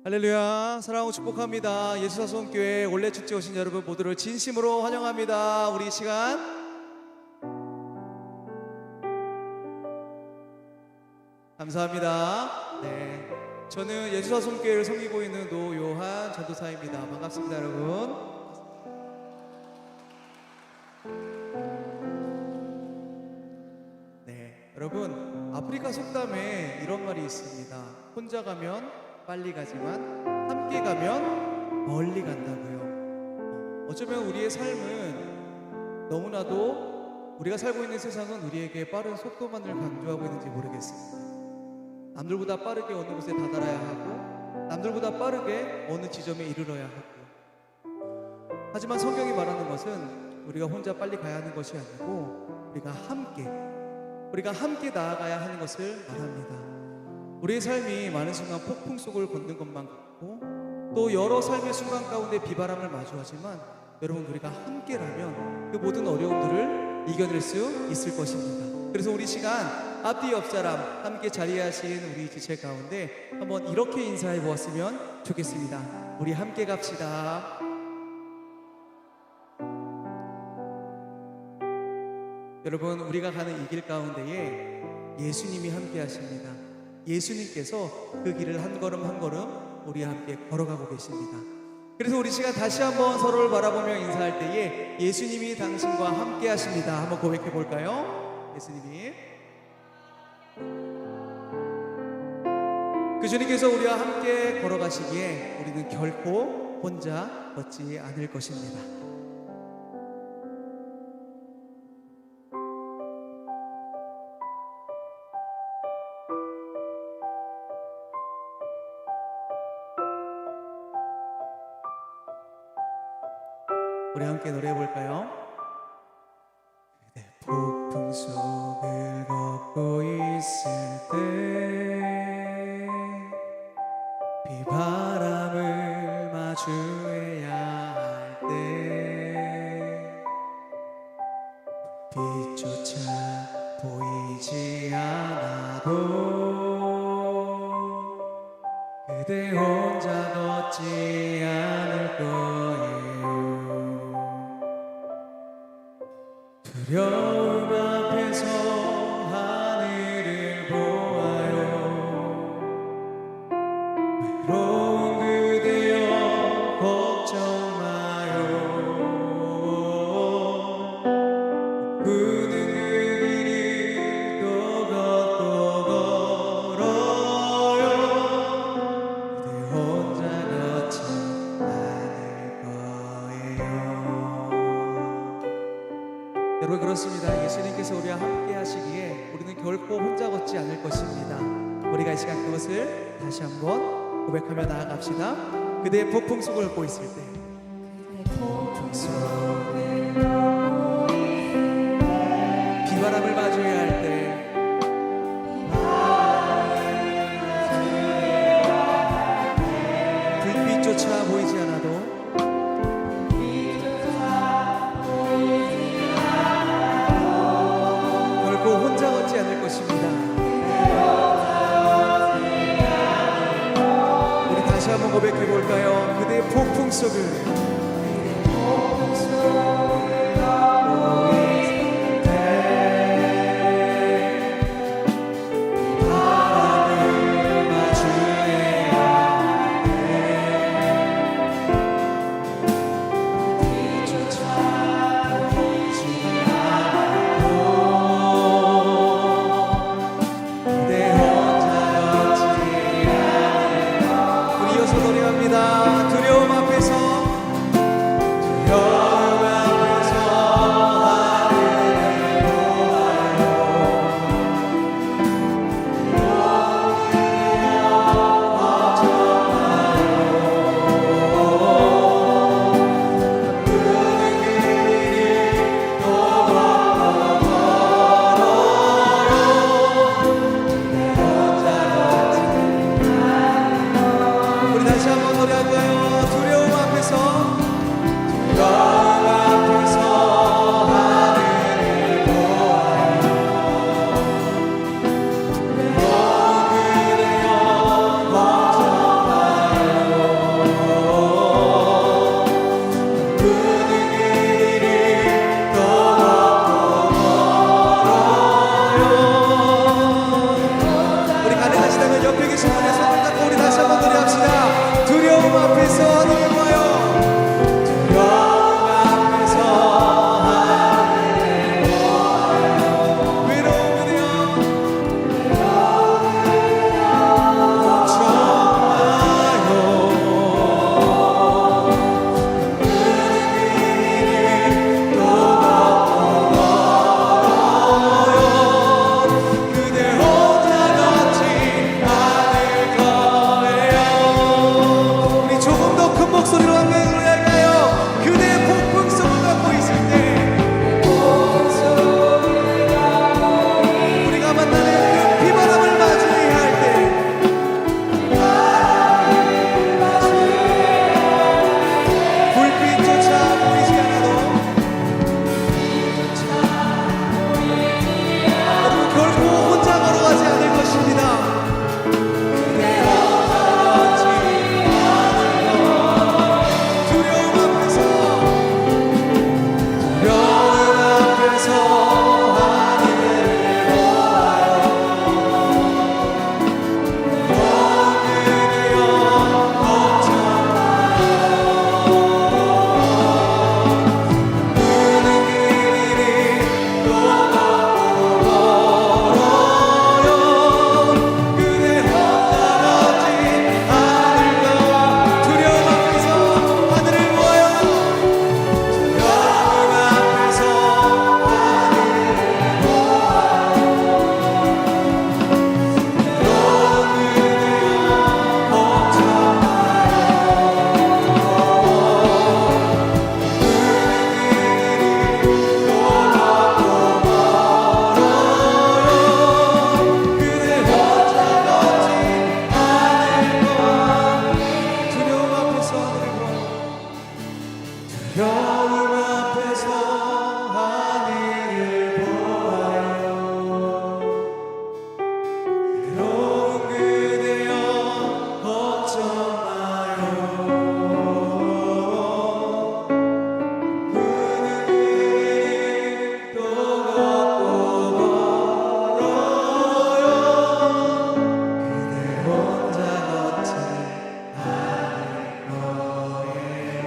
할렐루야. 사랑하고 축복합니다. 예수사성교회 올레 축제 오신 여러분 모두를 진심으로 환영합니다. 우리 이 시간 감사합니다. 네, 저는 예수사성교회를 섬기고 있는 노요한 전도사입니다. 반갑습니다, 여러분. 네, 여러분, 아프리카 속담에 이런 말이 있습니다. 혼자 가면 빨리 가지만 함께 가면 멀리 간다고요. 어쩌면 우리의 삶은 너무나도 우리가 살고 있는 세상은 우리에게 빠른 속도만을 강조하고 있는지 모르겠습니다. 남들보다 빠르게 어느 곳에 다다라야 하고 남들보다 빠르게 어느 지점에 이르러야 하고, 하지만 성경이 말하는 것은 우리가 혼자 빨리 가야 하는 것이 아니고 우리가 함께 나아가야 하는 것을 말합니다. 우리의 삶이 많은 순간 폭풍 속을 걷는 것만 같고 또 여러 삶의 순간 가운데 비바람을 마주하지만 여러분, 우리가 함께라면 그 모든 어려움들을 이겨낼 수 있을 것입니다. 그래서 우리 시간 앞뒤 옆사람 함께 자리하신 우리 지체 가운데 한번 이렇게 인사해 보았으면 좋겠습니다. 우리 함께 갑시다. 여러분, 우리가 가는 이 길 가운데에 예수님이 함께 하십니다. 예수님께서 그 길을 한 걸음 한 걸음 우리와 함께 걸어가고 계십니다. 그래서 우리 시간 다시 한번 서로를 바라보며 인사할 때에 예수님이 당신과 함께 하십니다. 한번 고백해 볼까요? 예수님이, 그 주님께서 우리와 함께 걸어가시기에 우리는 결코 혼자 걷지 않을 것입니다. 우리 함께 노래해 볼까요? 그대 폭풍 속을 걷고 있을 때 비바람을 마주해야 할 때 빛조차 보이지 않아도 그대 혼자 걷지 않을 거예요. 두려움 앞에서 하늘을 보아요. 외로운 그대여 걱정 마요. 그는 그 길을 또 걷고 걸어요. 그대 혼자 걷지 않을 거예요. 여러분, 그렇습니다. 예수님께서 우리와 함께 하시기에 우리는 결코 혼자 걷지 않을 것입니다. 우리가 이 시간 그것을 다시 한번 고백하며 나아갑시다. 그대의 폭풍 속을 걷고 있을 때, 폭풍 속을 걷고 있을 때 비바람을 마주해야 할 때, 불빛조차 보이지 않아도 혼자 걷지 않을 것입니다. 우리 다시 한번 고백해 볼까요? 그대의 폭풍 속을 걷고 있을 때 바람을 마주해야 할 때 빛조차 보이지 않아도 두려움 앞에서 계신 분의 손을 잡고 우리 다시 한번 노래합시다. 두려움 앞에서 하늘을 보아요. 두려움 앞에서 하늘을 보아요. 외로운 그대여 걱정 마요. 그는 또 걷고 멀어요. 그대 혼자 걷지 않을 거예요. 우리 조금 더 큰 목소리로 함께 노래할까요? 그대 폭풍 속을 걷고 있을 때 우리가 만나는 그 비바람을 마주해야 할 때 불빛조차 보이지 않아도 여러분 결코 혼자 걸어가지 않을 것입니다. 그대 혼자 걷지 않을 거. 두려움 앞에서 하늘을 보아요. 그대여 걱정 그는 길이 또 걷고 멀어요. 그대 혼자 걷지 않을 거. 두려움 앞에서 하늘을 보아요. 두려움 앞에서 하늘을 보아요. 그대여 걱정 그대 혼자 걷지 않을 거. 두려움 앞에서 하늘을 보아요. 두려움 앞에서 하늘을 보아요. 괴로운 그대여 걱정 마요. 그는 길이 또 걷고 멀어요. 그대 혼자 걷지 않을 거예요.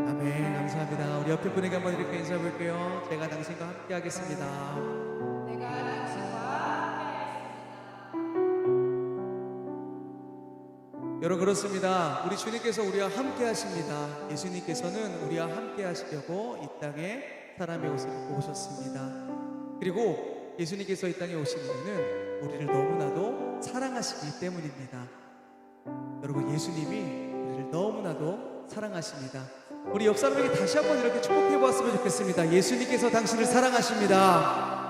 아멘. 감사합니다. 우리 옆에 분에게 한번 이렇게 인사해 볼게요. 제가 당신과 함께 하겠습니다. 내가 당신과 함께하겠습니다. 여러분 그렇습니다. 우리 주님께서 우리와 함께 하십니다. 예수님께서는 우리와 함께 하시려고 이 땅에 사람의 옷을 입고 오셨습니다. 그리고 예수님께서 이 땅에 오신 이유는 우리를 너무나도 사랑하시기 때문입니다. 여러분 예수님이 우리를 너무나도 사랑하십니다. 우리 옆 사람에게 다시 한번 이렇게 축복해 보았으면 좋겠습니다. 예수님께서 당신을 사랑하십니다.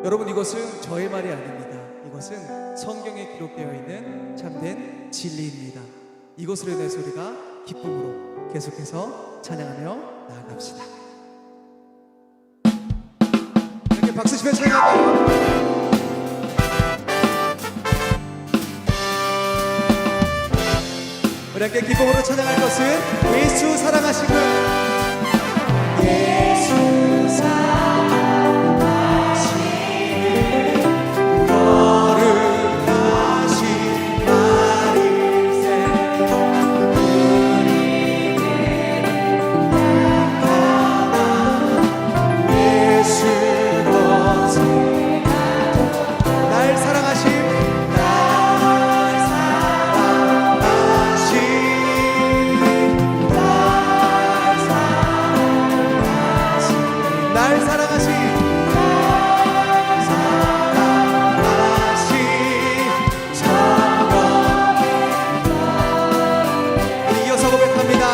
여러분 이것은 저의 말이 아닙니다. 이것은 성경에 기록되어 있는 참된 진리입니다. 이것으로 인해서 우리가 기쁨으로 계속해서 찬양하며 나아갑시다. 이렇게 박수 치며 찬양할까요? 우리 함께 기쁨으로 찬양할 것은 예수 사랑하시고 예수 사랑하시는 거룩하신 말일세 우리는 예수 것을 날 사랑하심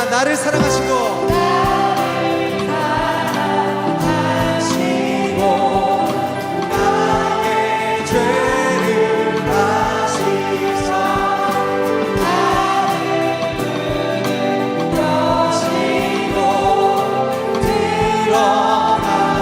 나를 사랑하시고 나의 죄를 다시사 나를 여시고 드러나는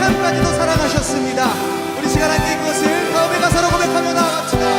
고백함까지도 사랑하셨습니다. 우리 시간 함께 이것을 다음에 가사로 고백하며 나아갑시다.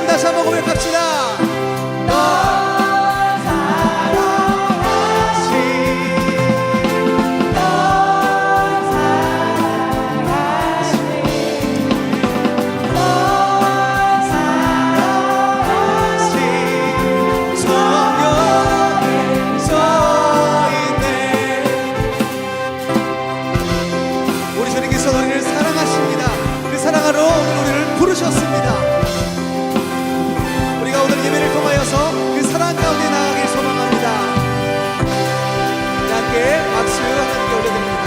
다시 한번 고백합시다. 우리 주님께서 우리를 사랑하십니다. 그 사랑하러 우리를 부르셨습니다. 예배를 통하여서 그 사랑 가운데 나아가길 소망합니다. 함께 박수 하나님께 올려드립니다.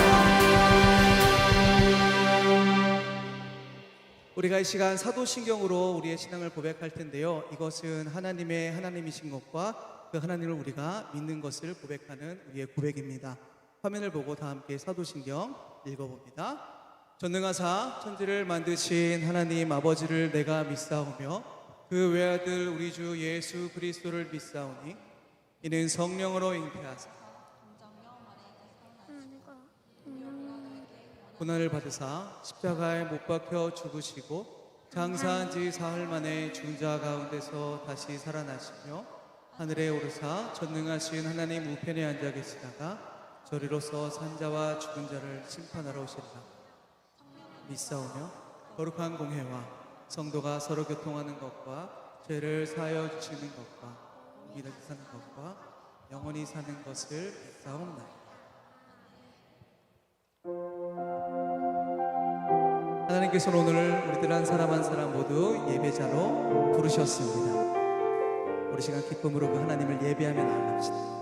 우리가 이 시간 사도신경으로 우리의 신앙을 고백할 텐데요, 이것은 하나님이신 것과 그 하나님을 우리가 믿는 것을 고백하는 우리의 고백입니다. 화면을 보고 다 함께 사도신경 읽어봅니다. 전능하사 천지를 만드신 하나님 아버지를 내가 믿사오며 그 외아들 우리 주 예수 그리스도를 믿사오니 이는 성령으로 잉태하사 고난을 받으사 십자가에 못 박혀 죽으시고 장사한 지 사흘 만에 죽은 자 가운데서 다시 살아나시며 하늘에 오르사 전능하신 하나님 우편에 앉아 계시다가 저리로서 산자와 죽은 자를 심판하러 오시리라. 믿사오며 거룩한 공회와 성도가 서로 교통하는 것과 죄를 사하여 주시는 것과 믿어 사는 것과 영원히 사는 것을 믿사옵나이다. 하나님께서는 오늘 우리들 한 사람 모두 예배자로 부르셨습니다. 우리 시간 기쁨으로 그 하나님을 예배하며 나아갑시다.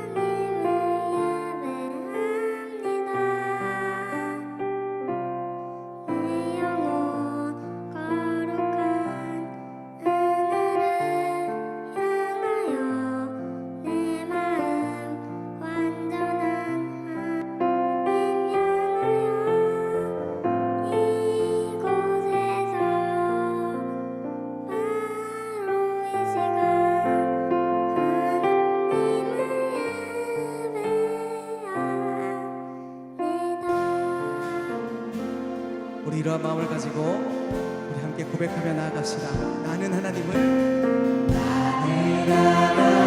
하나님 이러한 마음을 가지고 우리 함께 고백하며 나아갑시다. 나는 하나님을, 나는 하나님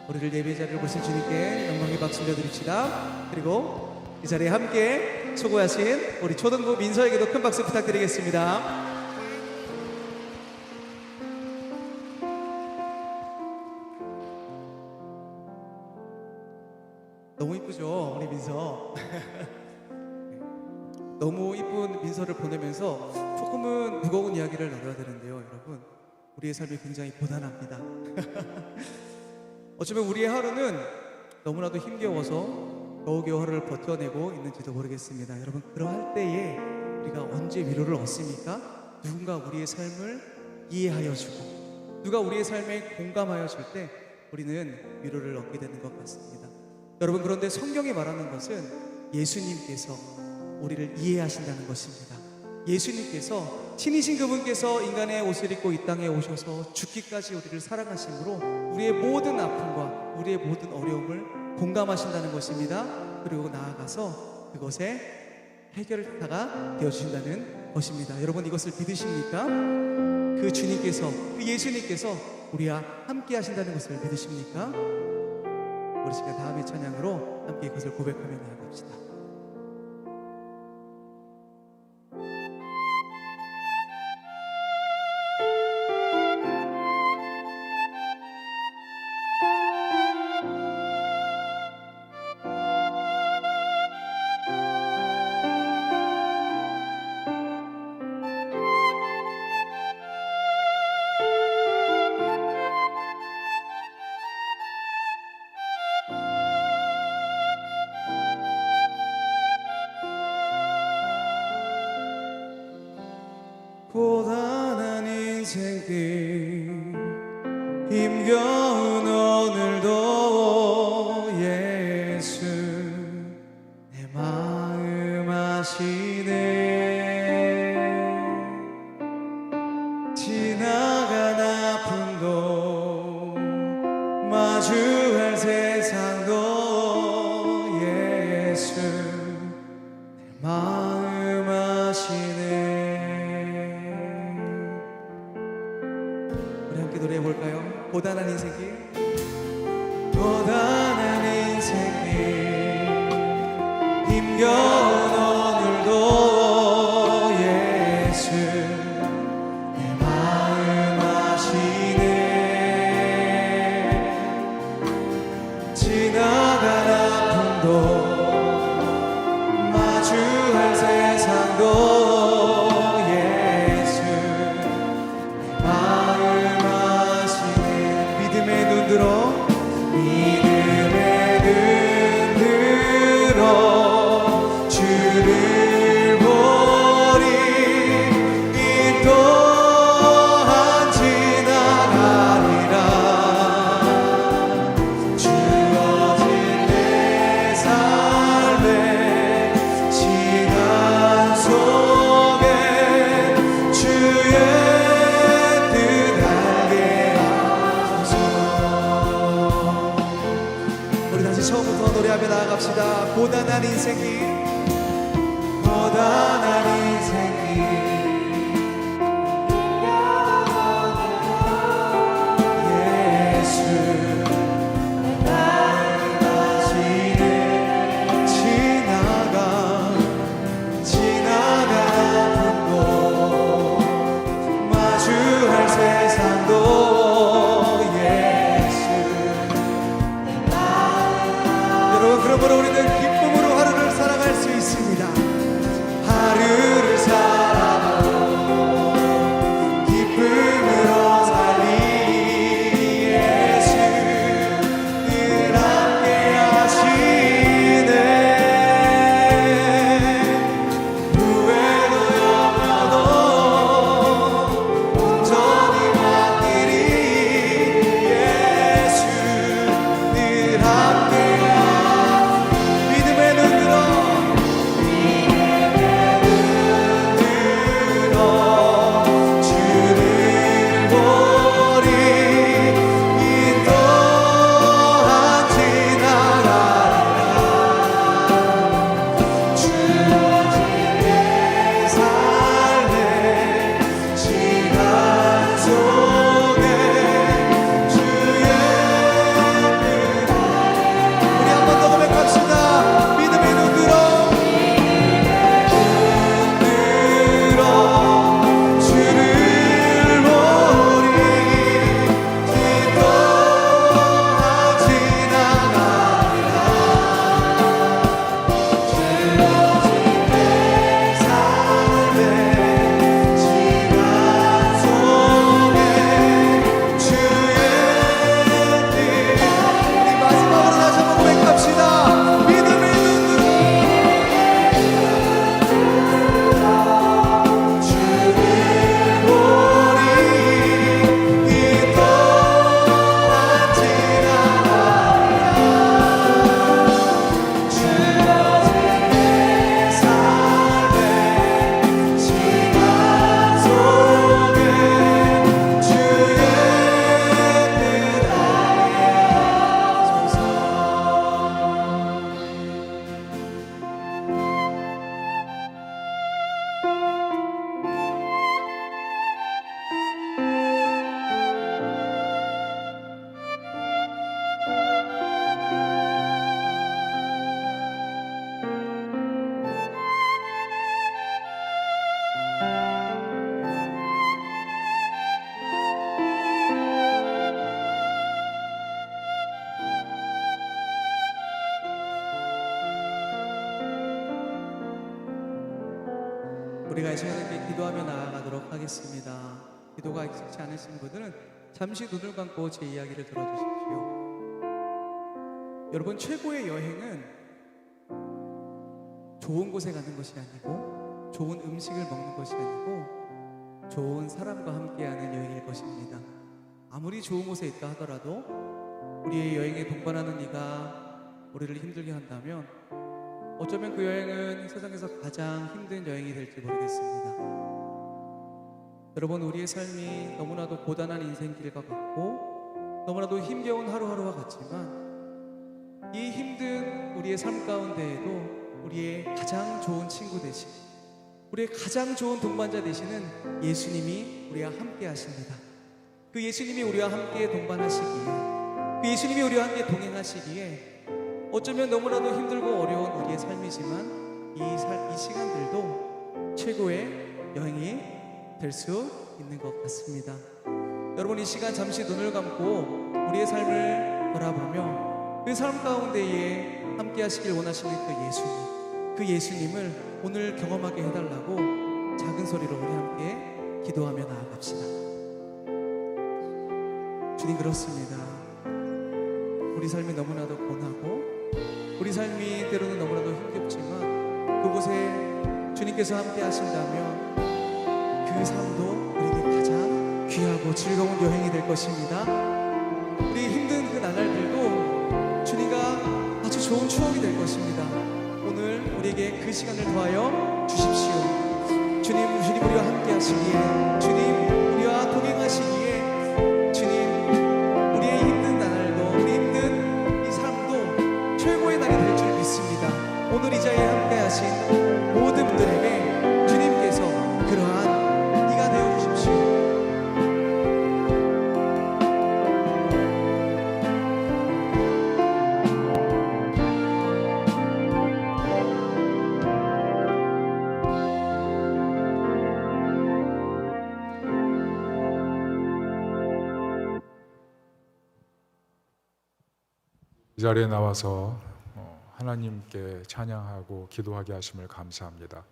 우리를 예배 자리를 보신 주님께 영광의 박수 올려드립시다. 그리고 이 자리에 함께 수고하신 우리 초등부 민서에게도 큰 박수 부탁드리겠습니다. 너무 이쁘죠, 우리 민서. 너무 이쁜 민서를 보내면서 조금은 무거운 이야기를 나눠야 되는데요, 여러분. 우리의 삶이 굉장히 고단합니다. 어쩌면 우리의 하루는 너무나도 힘겨워서 겨우겨우 하루를 버텨내고 있는지도 모르겠습니다. 여러분, 그러할 때에 우리가 언제 위로를 얻습니까? 누군가 우리의 삶을 이해하여 주고, 누가 우리의 삶에 공감하여 줄 때 우리는 위로를 얻게 되는 것 같습니다. 여러분, 그런데 성경이 말하는 것은 예수님께서 우리를 이해하신다는 것입니다. 예수님께서 신이신 그분께서 인간의 옷을 입고 이 땅에 오셔서 죽기까지 우리를 사랑하심으로 우리의 모든 아픔과 우리의 모든 어려움을 공감하신다는 것입니다. 그리고 나아가서 그것에 해결사가 되어주신다는 것입니다. 여러분, 이것을 믿으십니까? 그 주님께서, 그 예수님께서 우리와 함께 하신다는 것을 믿으십니까? 우리 시간 다음의 찬양으로 함께 그것을 고백하며 나아갑시다. 고단한 인생길 힘겨운 오늘도 예수 내 마음 아시네. 지나간 아픔도 마주할 세상도 예수 내 마음 아시네. 노래해볼까요? 고단한 인생길, 고단한 인생길 힘겨운 오늘도 예수 내 마음 아시네. 지나간 아픔도 마주할 세상도 예수 내 마음 믿음의 눈 들어 믿음의 우리가 이 시간에 기도하며 나아가도록 하겠습니다. 기도가 익숙치 않으신 분들은 잠시 눈을 감고 제 이야기를 들어주십시오. 여러분, 최고의 여행은 좋은 곳에 가는 것이 아니고, 좋은 음식을 먹는 것이 아니고, 좋은 사람과 함께하는 여행일 것입니다. 아무리 좋은 곳에 있다 하더라도 우리의 여행에 동반하는 이가 우리를 힘들게 한다면 어쩌면 그 여행은 세상에서 가장 힘든 여행이 될지 모르겠습니다. 여러분, 우리의 삶이 너무나도 고단한 인생길과 같고 너무나도 힘겨운 하루하루와 같지만 이 힘든 우리의 삶 가운데에도 우리의 가장 좋은 친구 되신, 우리의 가장 좋은 동반자 되시는 예수님이 우리와 함께 하십니다. 그 예수님이 우리와 함께 동반하시기에, 그 예수님이 우리와 함께 동행하시기에 어쩌면 너무나도 힘들고 어려운 우리의 삶이지만 이 시간들도 최고의 여행이 될 수 있는 것 같습니다. 여러분, 이 시간 잠시 눈을 감고 우리의 삶을 바라보며 그 삶 가운데에 함께 하시길 원하시는 그 예수님을 오늘 경험하게 해달라고 작은 소리로 우리 함께 기도하며 나아갑시다. 주님, 그렇습니다. 우리 삶이 너무나도 고나고 우리 삶이 때로는 너무나도 힘겹지만 그곳에 주님께서 함께 하신다면 그 삶도 우리에게 가장 귀하고 즐거운 여행이 될 것입니다. 우리 힘든 그 나날들도 주님과 아주 좋은 추억이 될 것입니다. 오늘 우리에게 그 시간을 더하여 주십시오. 주님 우리와 함께 하시기에, 주님 우리와 동행하시기에, 주님 우리의 힘든 나날도, 우리 힘든 이 삶도 최고의 날이 될 줄 믿습니다. 오늘 이 자리에 함께 하신 모든 분들에게 주님께서 그러한 이가 되어 주십시오. 이 자리에 나와서 하나님께 찬양하고 기도하게 하심을 감사합니다.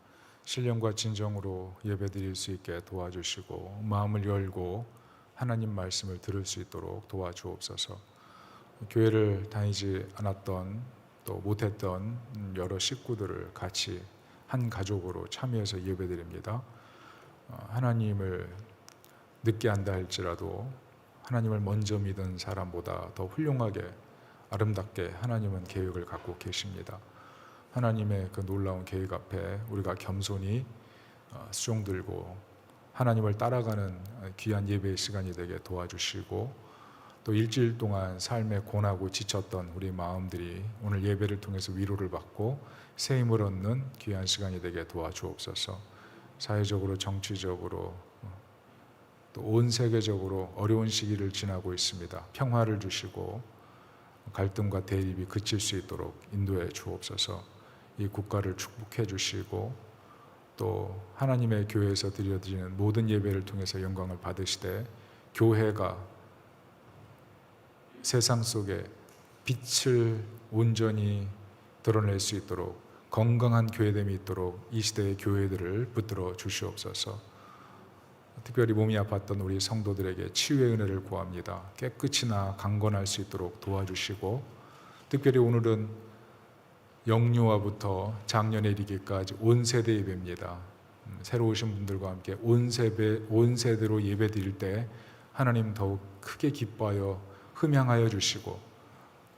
신령과 진정으로 예배드릴 수 있게 도와주시고 마음을 열고 하나님 말씀을 들을 수 있도록 도와주옵소서. 교회를 다니지 않았던 또 못했던 여러 식구들을 같이 한 가족으로 참여해서 예배드립니다. 하나님을 늦게 한다 할지라도 하나님을 먼저 믿은 사람보다 더 훌륭하게 아름답게 하나님은 계획을 갖고 계십니다. 하나님의 그 놀라운 계획 앞에 우리가 겸손히 수종들고 하나님을 따라가는 귀한 예배의 시간이 되게 도와주시고, 또 일주일 동안 삶에 고나고 지쳤던 우리 마음들이 오늘 예배를 통해서 위로를 받고 새 힘을 얻는 귀한 시간이 되게 도와주옵소서. 사회적으로, 정치적으로, 또 온 세계적으로 어려운 시기를 지나고 있습니다. 평화를 주시고 갈등과 대립이 그칠 수 있도록 인도해 주옵소서. 이 국가를 축복해 주시고 또 하나님의 교회에서 드려지는 모든 예배를 통해서 영광을 받으시되 교회가 세상 속에 빛을 온전히 드러낼 수 있도록 건강한 교회됨이 있도록 이 시대의 교회들을 붙들어 주시옵소서. 특별히 몸이 아팠던 우리 성도들에게 치유의 은혜를 구합니다. 깨끗이 나 강건할 수 있도록 도와주시고, 특별히 오늘은 영유아부터 장년에 이르기까지 온 세대 예배입니다. 새로 오신 분들과 함께 온 세대로 예배 드릴 때 하나님 더욱 크게 기뻐하여 흠양하여 주시고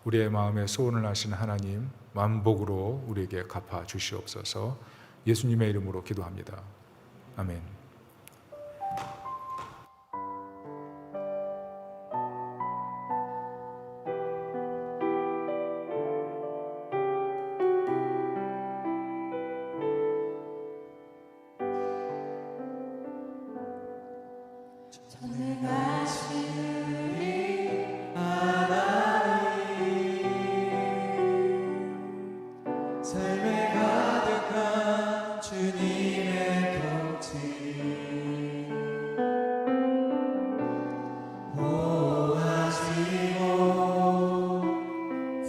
우리의 마음에 소원을 하신 하나님 만복으로 우리에게 갚아 주시옵소서. 예수님의 이름으로 기도합니다. 아멘. 전능하신 우리 하나님, 삶에 가득한 주님의 통치 보호하시고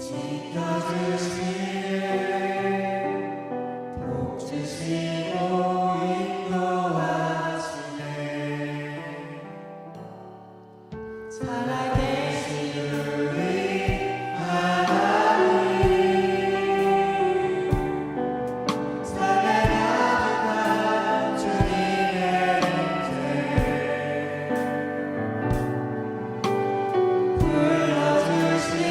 지켜주시네, 복주시고 인도하시네. 살아계신 우리 하나님, 삶에 가득한 주님의 임재 불러주시고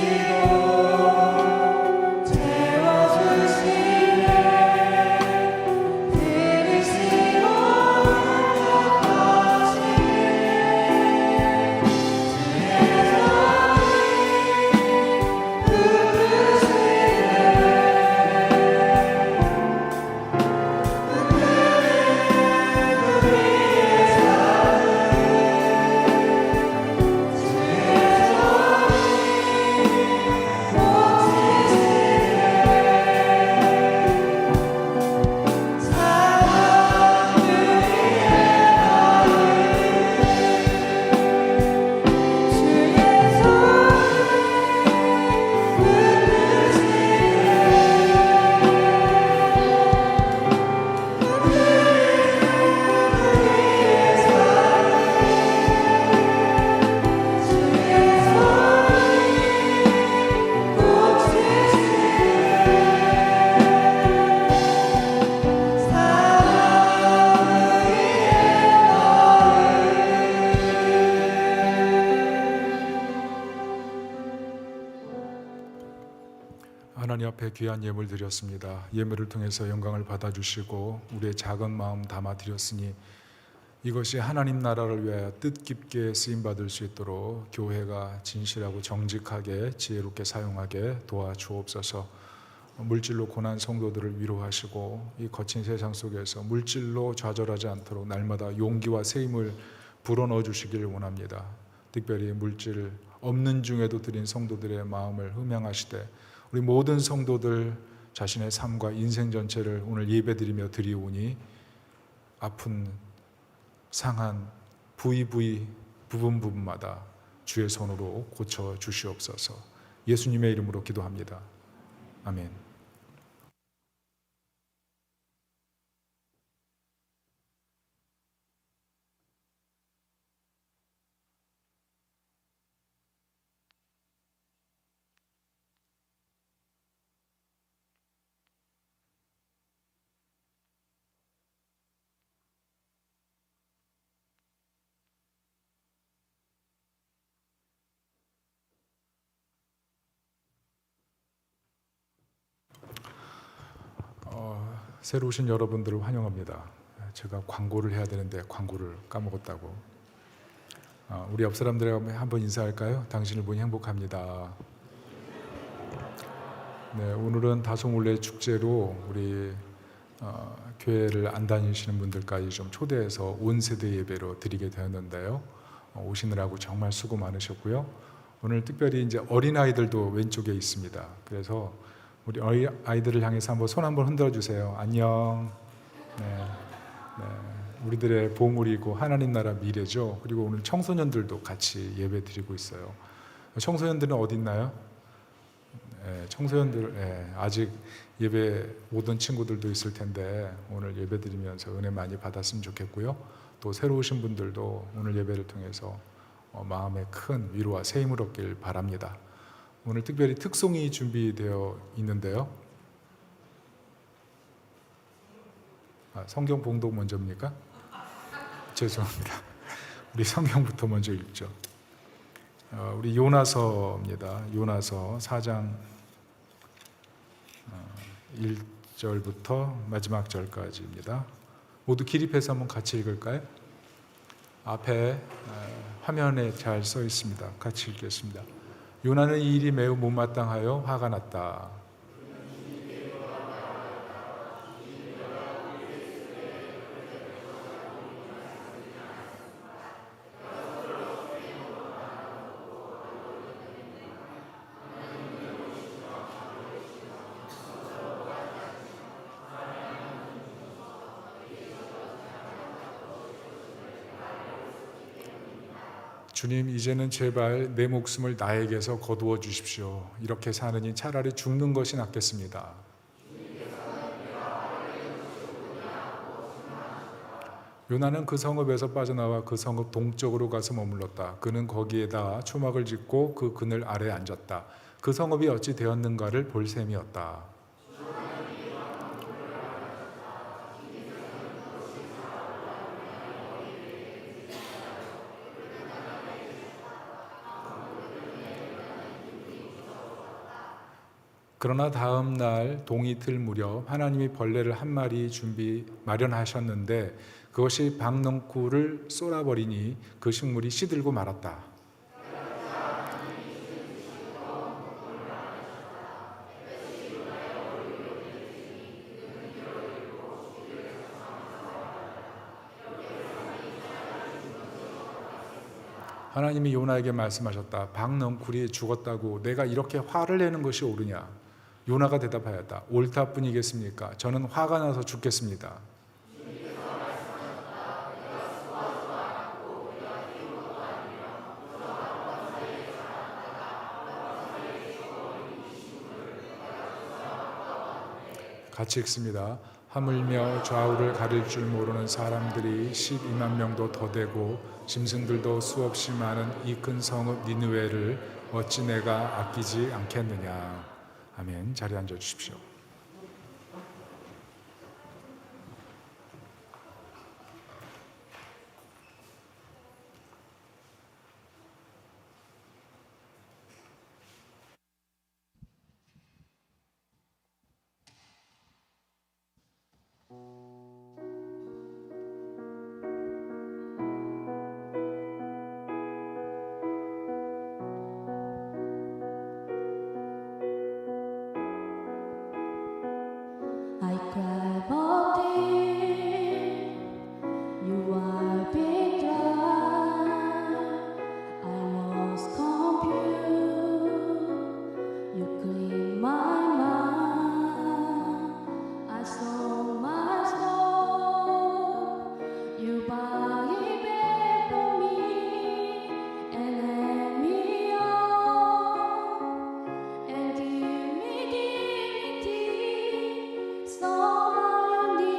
채워주시네, 들으시고 하나님 앞에 귀한 예물 드렸습니다. 예물을 통해서 영광을 받아주시고 우리의 작은 마음 담아드렸으니 이것이 하나님 나라를 위하여 뜻깊게 쓰임받을 수 있도록 교회가 진실하고 정직하게 지혜롭게 사용하게 도와주옵소서. 물질로 고난 성도들을 위로하시고 이 거친 세상 속에서 물질로 좌절하지 않도록 날마다 용기와 새 힘을 불어넣어 주시기를 원합니다. 특별히 물질 없는 중에도 드린 성도들의 마음을 흠양하시되 우리 모든 성도들 자신의 삶과 인생 전체를 오늘 예배드리며 드리오니 아픈 상한 부위 부분마다 주의 손으로 고쳐 주시옵소서. 예수님의 이름으로 기도합니다. 아멘. 새로 오신 여러분들을 환영합니다. 제가 광고를 해야 되는데 광고를 까먹었다고. 우리 옆 사람들에게 한번 인사할까요? 당신을 보니 행복합니다. 네, 오늘은 다소몰래 축제로 우리 교회를 안 다니시는 분들까지 좀 초대해서 온 세대 예배로 드리게 되었는데요. 오시느라고 정말 수고 많으셨고요. 오늘 특별히 이제 어린 아이들도 왼쪽에 있습니다. 그래서 우리 아이들을 향해서 한번 손 한번 흔들어 주세요. 안녕. 네, 우리들의 보물이고 하나님 나라 미래죠. 그리고 오늘 청소년들도 같이 예배 드리고 있어요. 청소년들은 어디 있나요? 네, 청소년들 아직 예배 오던 친구들도 있을 텐데 오늘 예배 드리면서 은혜 많이 받았으면 좋겠고요. 또 새로 오신 분들도 오늘 예배를 통해서 마음에 큰 위로와 새 힘을 얻길 바랍니다. 오늘 특별히 특송이 준비되어 있는데요. 성경 봉독 먼저입니까? 죄송합니다. 우리 성경부터 먼저 읽죠. 우리 요나서입니다. 요나서 4장 1절부터 마지막 절까지입니다. 모두 기립해서 한번 같이 읽을까요? 앞에 화면에 잘 써 있습니다. 같이 읽겠습니다. 요나는 이 일이 매우 못마땅하여 화가 났다. 주님, 이제는 제발 내 목숨을 나에게서 거두어 주십시오. 이렇게 사느니 차라리 죽는 것이 낫겠습니다. 요나는 그 성읍에서 빠져나와 그 성읍 동쪽으로 가서 머물렀다. 그는 거기에다 초막을 짓고 그 그늘 아래에 앉았다. 그 성읍이 어찌 되었는가를 볼 셈이었다. 그러나 다음 날 동이틀 무렵 하나님이 벌레를 한 마리 마련하셨는데 그것이 박넝쿨을 쏘아버리니 그 식물이 시들고 말았다. 하나님이 요나에게 말씀하셨다. 박넝쿨이 죽었다고 내가 이렇게 화를 내는 것이 옳으냐? 요나가 대답하였다. 옳다뿐이겠습니까? 저는 화가 나서 죽겠습니다. 같이 읽습니다. 하물며 좌우를 가릴 줄 모르는 사람들이 12만 명도 더 되고 짐승들도 수없이 많은 이 큰 성읍 니느웨를 어찌 내가 아끼지 않겠느냐. 아멘. 자리에 앉아 주십시오. I cry for thee, you are big dry. I was confused, you clean my mind. I sold my soul, you buy it back for me and let me on and give me dignity. So you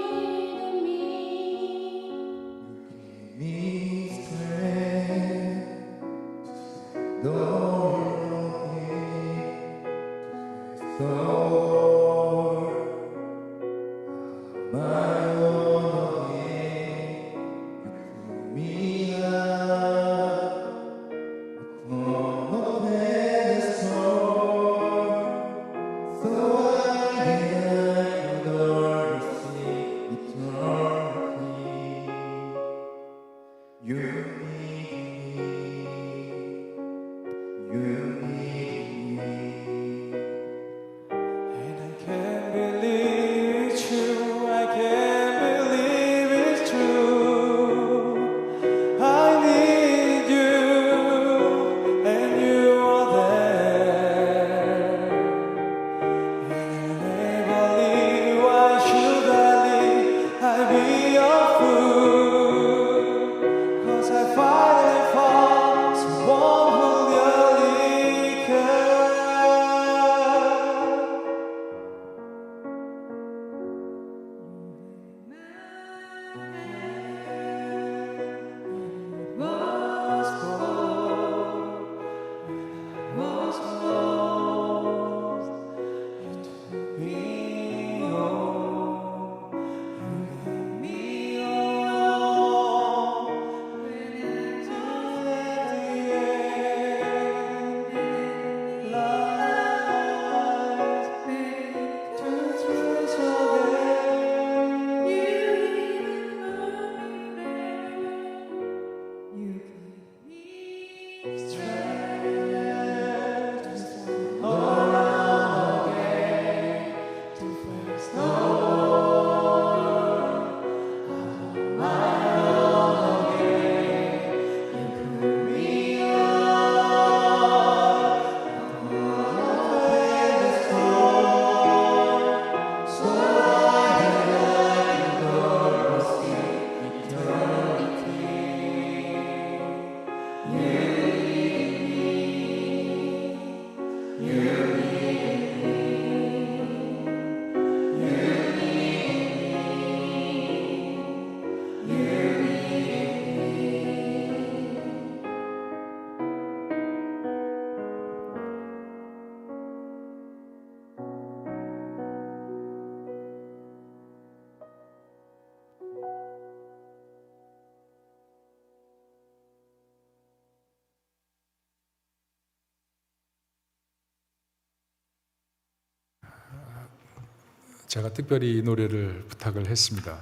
needed me. Me strength, Lord, Lord, my own, me up on the pedestal, so I can Lord see eternity. You need me. And I can't believe it's true. I can't believe it's true. I need you, and you are there. And I never leave. Why should I leave? I'd be a fool. 'Cause I finally found someone who really cares. Was lost, you took me home, you gave me all. When I took at the end, lies to trace again. You even 제가 특별히 이 노래를 부탁을 했습니다.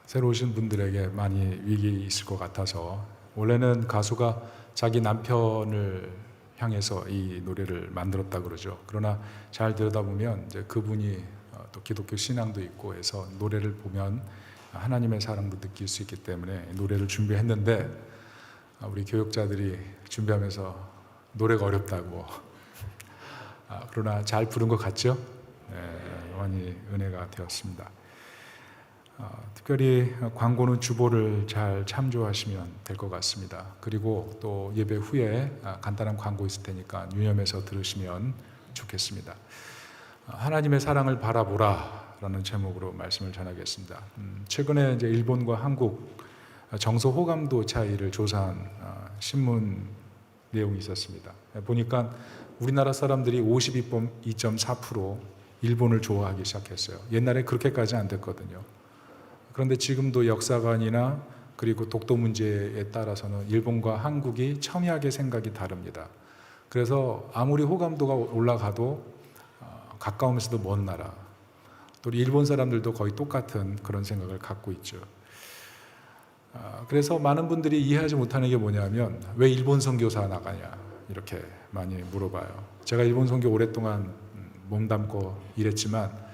새로 오신 분들에게 많이 위기 있을 것 같아서 원래는 가수가 자기 남편을 향해서 이 노래를 만들었다 그러죠. 그러나 잘 들여다보면 이제 그분이 또 기독교 신앙도 있고 해서 노래를 보면 하나님의 사랑도 느낄 수 있기 때문에 노래를 준비했는데 우리 교육자들이 준비하면서 노래가 어렵다고 그러나 잘 부른 것 같죠? 네, 많이 은혜가 되었습니다. 특별히 광고는 주보를 잘 참조하시면 될 것 같습니다. 그리고 또 예배 후에 간단한 광고 있을 테니까 유념해서 들으시면 좋겠습니다. 하나님의 사랑을 바라보라라는 제목으로 말씀을 전하겠습니다. 최근에 이제 일본과 한국 정서 호감도 차이를 조사한 신문 내용이 있었습니다. 보니까 우리나라 사람들이 52.4% 일본을 좋아하기 시작했어요. 옛날에 그렇게까지 안 됐거든요. 그런데 지금도 역사관이나 그리고 독도 문제에 따라서는 일본과 한국이 첨예하게 생각이 다릅니다. 그래서 아무리 호감도가 올라가도 가까우면서도 먼 나라, 또 일본 사람들도 거의 똑같은 그런 생각을 갖고 있죠. 그래서 많은 분들이 이해하지 못하는 게 뭐냐면 왜 일본 선교사 나가냐 이렇게 많이 물어봐요. 제가 일본 선교 오랫동안 몸담고 일했지만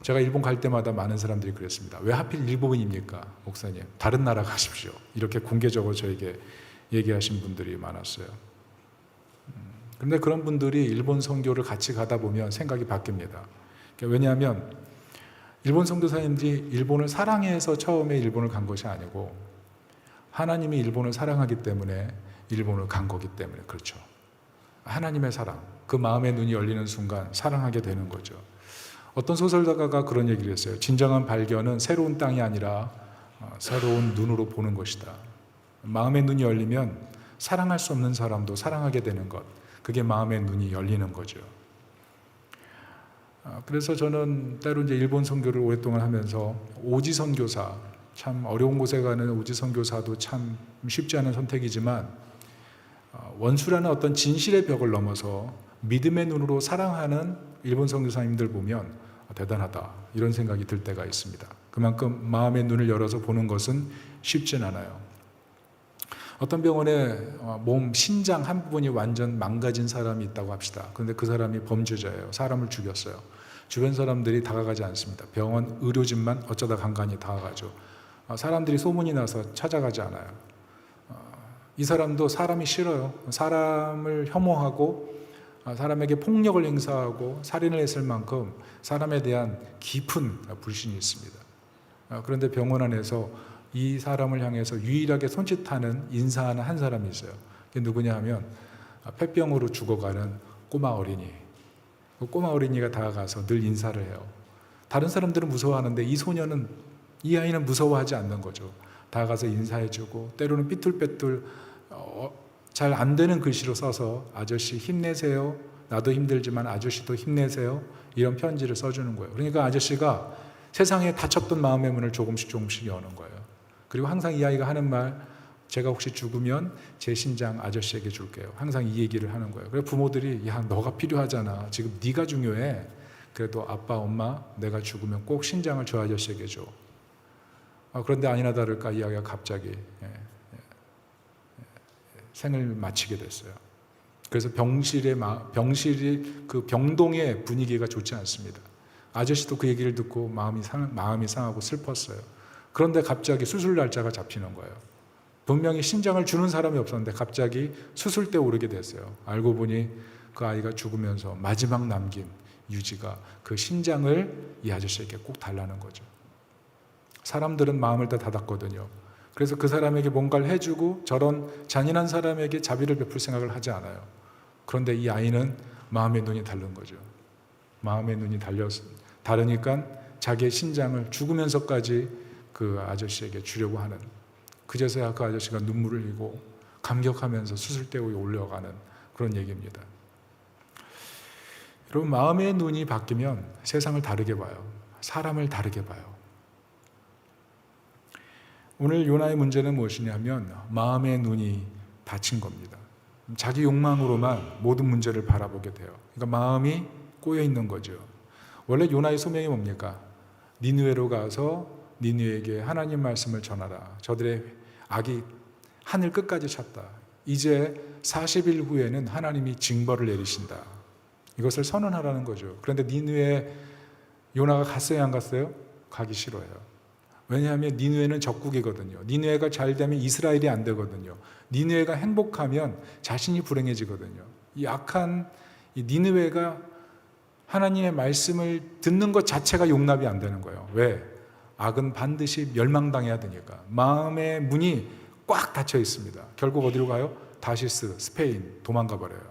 제가 일본 갈 때마다 많은 사람들이 그랬습니다. 왜 하필 일본입니까? 목사님 다른 나라 가십시오. 이렇게 공개적으로 저에게 얘기하신 분들이 많았어요. 그런데 그런 분들이 일본 선교를 같이 가다 보면 생각이 바뀝니다. 왜냐하면 일본 선교사님들이 일본을 사랑해서 처음에 일본을 간 것이 아니고 하나님이 일본을 사랑하기 때문에 일본을 간 거기 때문에 그렇죠. 하나님의 사랑, 그 마음의 눈이 열리는 순간 사랑하게 되는 거죠. 어떤 소설가가 그런 얘기를 했어요. 진정한 발견은 새로운 땅이 아니라 새로운 눈으로 보는 것이다. 마음의 눈이 열리면 사랑할 수 없는 사람도 사랑하게 되는 것, 그게 마음의 눈이 열리는 거죠. 그래서 저는 때로 이제 일본 선교를 오랫동안 하면서 오지 선교사, 참 어려운 곳에 가는 오지 선교사도 참 쉽지 않은 선택이지만 원수라는 어떤 진실의 벽을 넘어서 믿음의 눈으로 사랑하는 일본 선교사님들 보면 대단하다 이런 생각이 들 때가 있습니다. 그만큼 마음의 눈을 열어서 보는 것은 쉽진 않아요. 어떤 병원에 몸 신장 한 부분이 완전 망가진 사람이 있다고 합시다. 그런데 그 사람이 범죄자예요. 사람을 죽였어요. 주변 사람들이 다가가지 않습니다. 병원 의료진만 어쩌다 간간히 다가가죠. 사람들이 소문이 나서 찾아가지 않아요. 이 사람도 사람이 싫어요. 사람을 혐오하고 사람에게 폭력을 행사하고 살인을 했을 만큼 사람에 대한 깊은 불신이 있습니다. 그런데 병원 안에서 이 사람을 향해서 유일하게 손짓하는 인사하는 한 사람이 있어요. 그게 누구냐 하면 폐병으로 죽어가는 꼬마 어린이. 그 꼬마 어린이가 다가가서 늘 인사를 해요. 다른 사람들은 무서워하는데 이 아이는 무서워하지 않는 거죠. 다가가서 인사해주고 때로는 삐뚤빼뚤 잘 안 되는 글씨로 써서 아저씨 힘내세요. 나도 힘들지만 아저씨도 힘내세요. 이런 편지를 써주는 거예요. 그러니까 아저씨가 세상에 닫혔던 마음의 문을 조금씩 여는 거예요. 그리고 항상 이 아이가 하는 말, 제가 혹시 죽으면 제 신장 아저씨에게 줄게요. 항상 이 얘기를 하는 거예요. 그래서 부모들이 야 너가 필요하잖아. 지금 네가 중요해. 그래도 아빠 엄마 내가 죽으면 꼭 신장을 저 아저씨에게 줘. 그런데 아니나 다를까 이 아이가 갑자기 생을 마치게 됐어요. 그래서 병실이 그 병동의 분위기가 좋지 않습니다. 아저씨도 그 얘기를 듣고 마음이 상하고 슬펐어요. 그런데 갑자기 수술 날짜가 잡히는 거예요. 분명히 신장을 주는 사람이 없었는데 갑자기 수술대 오르게 됐어요. 알고 보니 그 아이가 죽으면서 마지막 남긴 유지가 그 신장을 이 아저씨에게 꼭 달라는 거죠. 사람들은 마음을 다 닫았거든요. 그래서 그 사람에게 뭔가를 해주고 저런 잔인한 사람에게 자비를 베풀 생각을 하지 않아요. 그런데 이 아이는 마음의 눈이 다른 거죠. 마음의 눈이 다르니까 자기의 신장을 죽으면서까지 그 아저씨에게 주려고 하는, 그제서야 그 아저씨가 눈물을 흘리고 감격하면서 수술대 위에 올려가는 그런 얘기입니다. 여러분, 마음의 눈이 바뀌면 세상을 다르게 봐요. 사람을 다르게 봐요. 오늘 요나의 문제는 무엇이냐면 마음의 눈이 닫힌 겁니다. 자기 욕망으로만 모든 문제를 바라보게 돼요. 그러니까 마음이 꼬여 있는 거죠. 원래 요나의 소명이 뭡니까? 니느웨로 가서 니느웨에게 하나님 말씀을 전하라. 저들의 악이 하늘 끝까지 찼다. 이제 40일 후에는 하나님이 징벌을 내리신다. 이것을 선언하라는 거죠. 그런데 니느웨 요나가 갔어요, 안 갔어요? 가기 싫어요. 왜냐하면 니느웨는 적국이거든요. 니느웨가 잘 되면 이스라엘이 안 되거든요. 니느웨가 행복하면 자신이 불행해지거든요. 이 악한 이 니느웨가 하나님의 말씀을 듣는 것 자체가 용납이 안 되는 거예요. 왜? 악은 반드시 멸망당해야 되니까. 마음의 문이 꽉 닫혀 있습니다. 결국 어디로 가요? 다시스, 스페인 도망가 버려요.